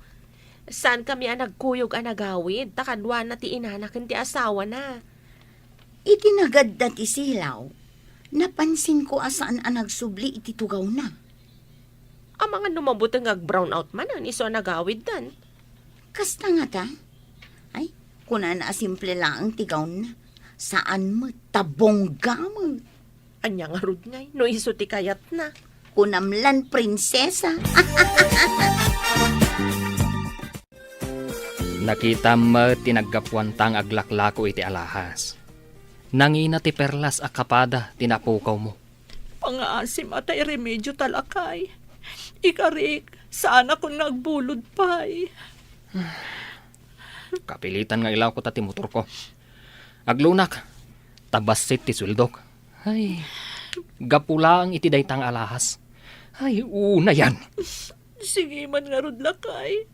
Saan kami ang nagkuyog anagawid? Takadwa na ti inanakin ti asawa na. Itinagad da ti silaw. Napansin ko asaan ang nagsubli iti tugaw na. Ang mga numabutang brown out man ang iso nagawid dan. Kasta nga ta? Ay, kuna na simple lang ang tigaw na. Saan mo? Tabongga mo. Anya nga rod ngay, no iso ti kayat na. Kunamlan prinsesa. Nakita mo tinaggapuantang aglaklako iti alahas. Nangina ti perlas akapada tinapukaw mo. Pangaasim atay remedyo talakay. Ikarik, saan ako nagbulod pa'y. Kapilitan nga ilaw ko tati motor ko. Aglunak, tabasit ti suldok. Ay, gapula ang iti daytang alahas. Ay, una yan. Sige man nga rod lakay.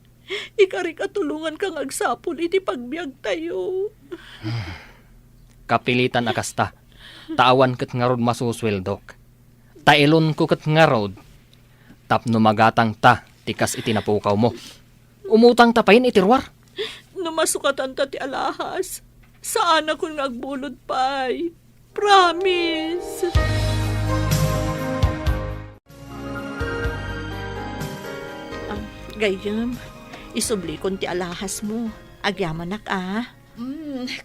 Ikarik at tulungan kang agsapol iti pagbiag tayo. Kapilitan akasta. Tawan kat nga rod masusweldok. Tailon ko kat nga rod. Tapno magatang ta, tikas itinapukaw mo. Umutang tapayin itirwar. Numasukatan ta ti alahas. Saan ako nagbulod pa'y. Promise. Gayam, isubli kon ti alahas mo. Agyaman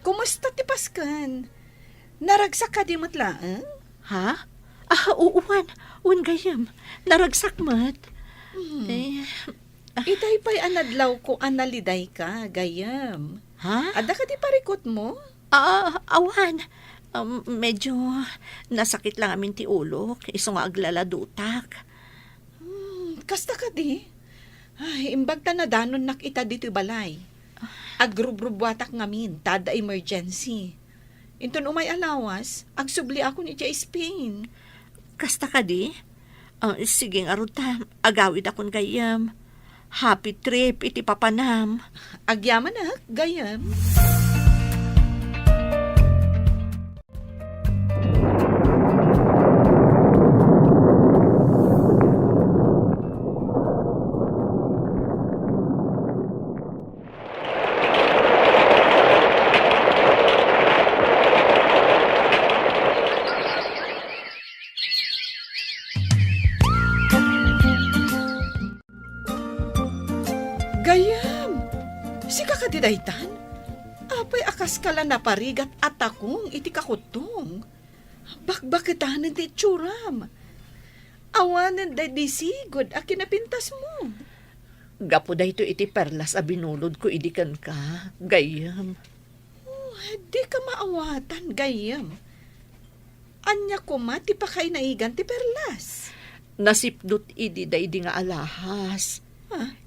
Kumusta ti Paskan? Naragsak ka di matlaan? Ha? Uuwan. Uwan gayam. Naragsak mat. Itay pa'y anadlaw ko analiday ka, gayam. Ha? Ada ka di parikot mo? Awan. Medyo nasakit lang amin ti ulo. Iso nga aglaladutak. Kasta ka di? Ay, imbag ta na danon nakita dito balay. Agrub-rubwatak ngamin, tada emergency. Inton umay alawas, agsubli ako ni Jay Spain. Kasta ka di? Sige nga ron ta, agawid akong gayam. Happy trip, iti papanam. Agyaman na, gayam. Gayam, si kakadidaytan, apay akas kala na parigat at akong iti kakutong. Bakbakitanan ti tsuram. Awanan day di sigod a kinapintas mo. Gapo da ito iti perlas a binulod ko idikan ka, gayam. Di ka maawatan, gayam. Anya ko ti pa kay naigan ti perlas. Nasipdot idi day di nga alahas.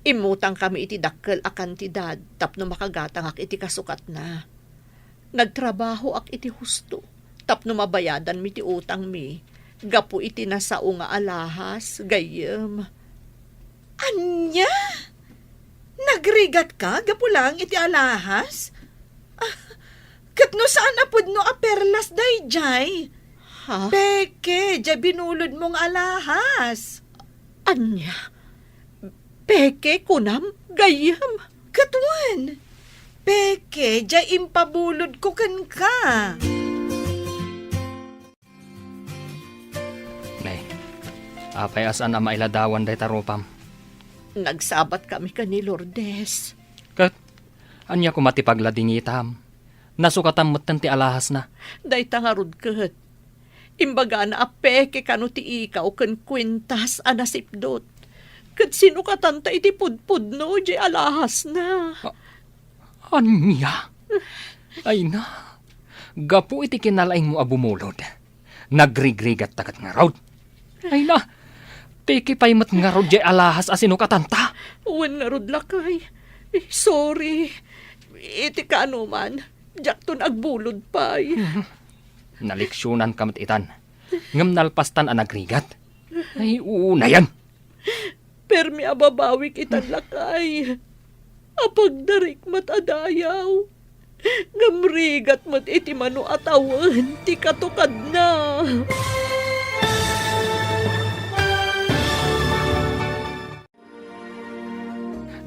Imutang kami iti dakkel a kantidad tapno makagatang ak iti kasukat na. Nagtrabaho ak iti husto tapno mabayadan mi ti utang mi. Gapu iti nasao nga alahas, gayem. Anya? Nagrigat ka? Gapu lang iti alahas? Kat no saan apod no a perlas day, jay? Ha? Peke, jay binulod mong alahas. Anya? Peke kunam, gayem. Katuan, peke, jay impabulod ko kan ka. Nay, apay asan na mailadawan day tarupam. Nagsabat kami ka ni Lourdes. Kat, anya ko matipagladingitam. Nasukatan mo't ti alahas na. Day tangarod kat. Imbaga na apeke kano ti ikaw kan kwintas anasipdot. Kat sino katanta iti pudpud no, di alahas na. Anya? Ay na. Gapu iti kinalaing mo abumulod. Nagrigrigat takat nga raw. Ay na. Piki pa'y mat nga raw di alahas asino katanta. Uwan nga rod lakay. Sorry. Iti ka ano man. Diyak to nagbulod pa'y. Naliksyonan kamit itan. Ngam nalpastan ang nagrigat. Ay una yan. Permi ababawik itan lakay. Apagdarik mat adayaw. Ngamrigat mat iti mano atawan. Ti katukad na.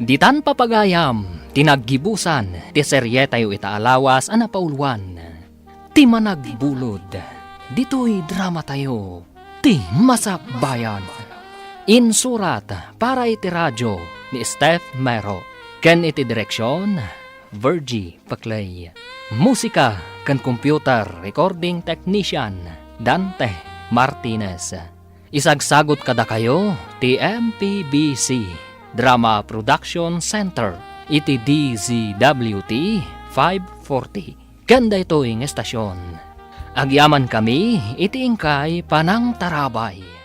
Ditan papagayam, tinaggibusan, ti serye tayo itaalawas, anapauluan. Ti managbulod, dito'y drama tayo, ti masakbayan. Insurat para iti radyo ni Steph Mero. Ken iti direksyon, Virgie Paclay. Musika ken computer recording technician, Dante Martinez. Isagsagot kada kayo, ti MPBC Drama Production Center, iti DZWT 540. Ganda ito yung estasyon. Agyaman kami, iti ingkay panang tarabay.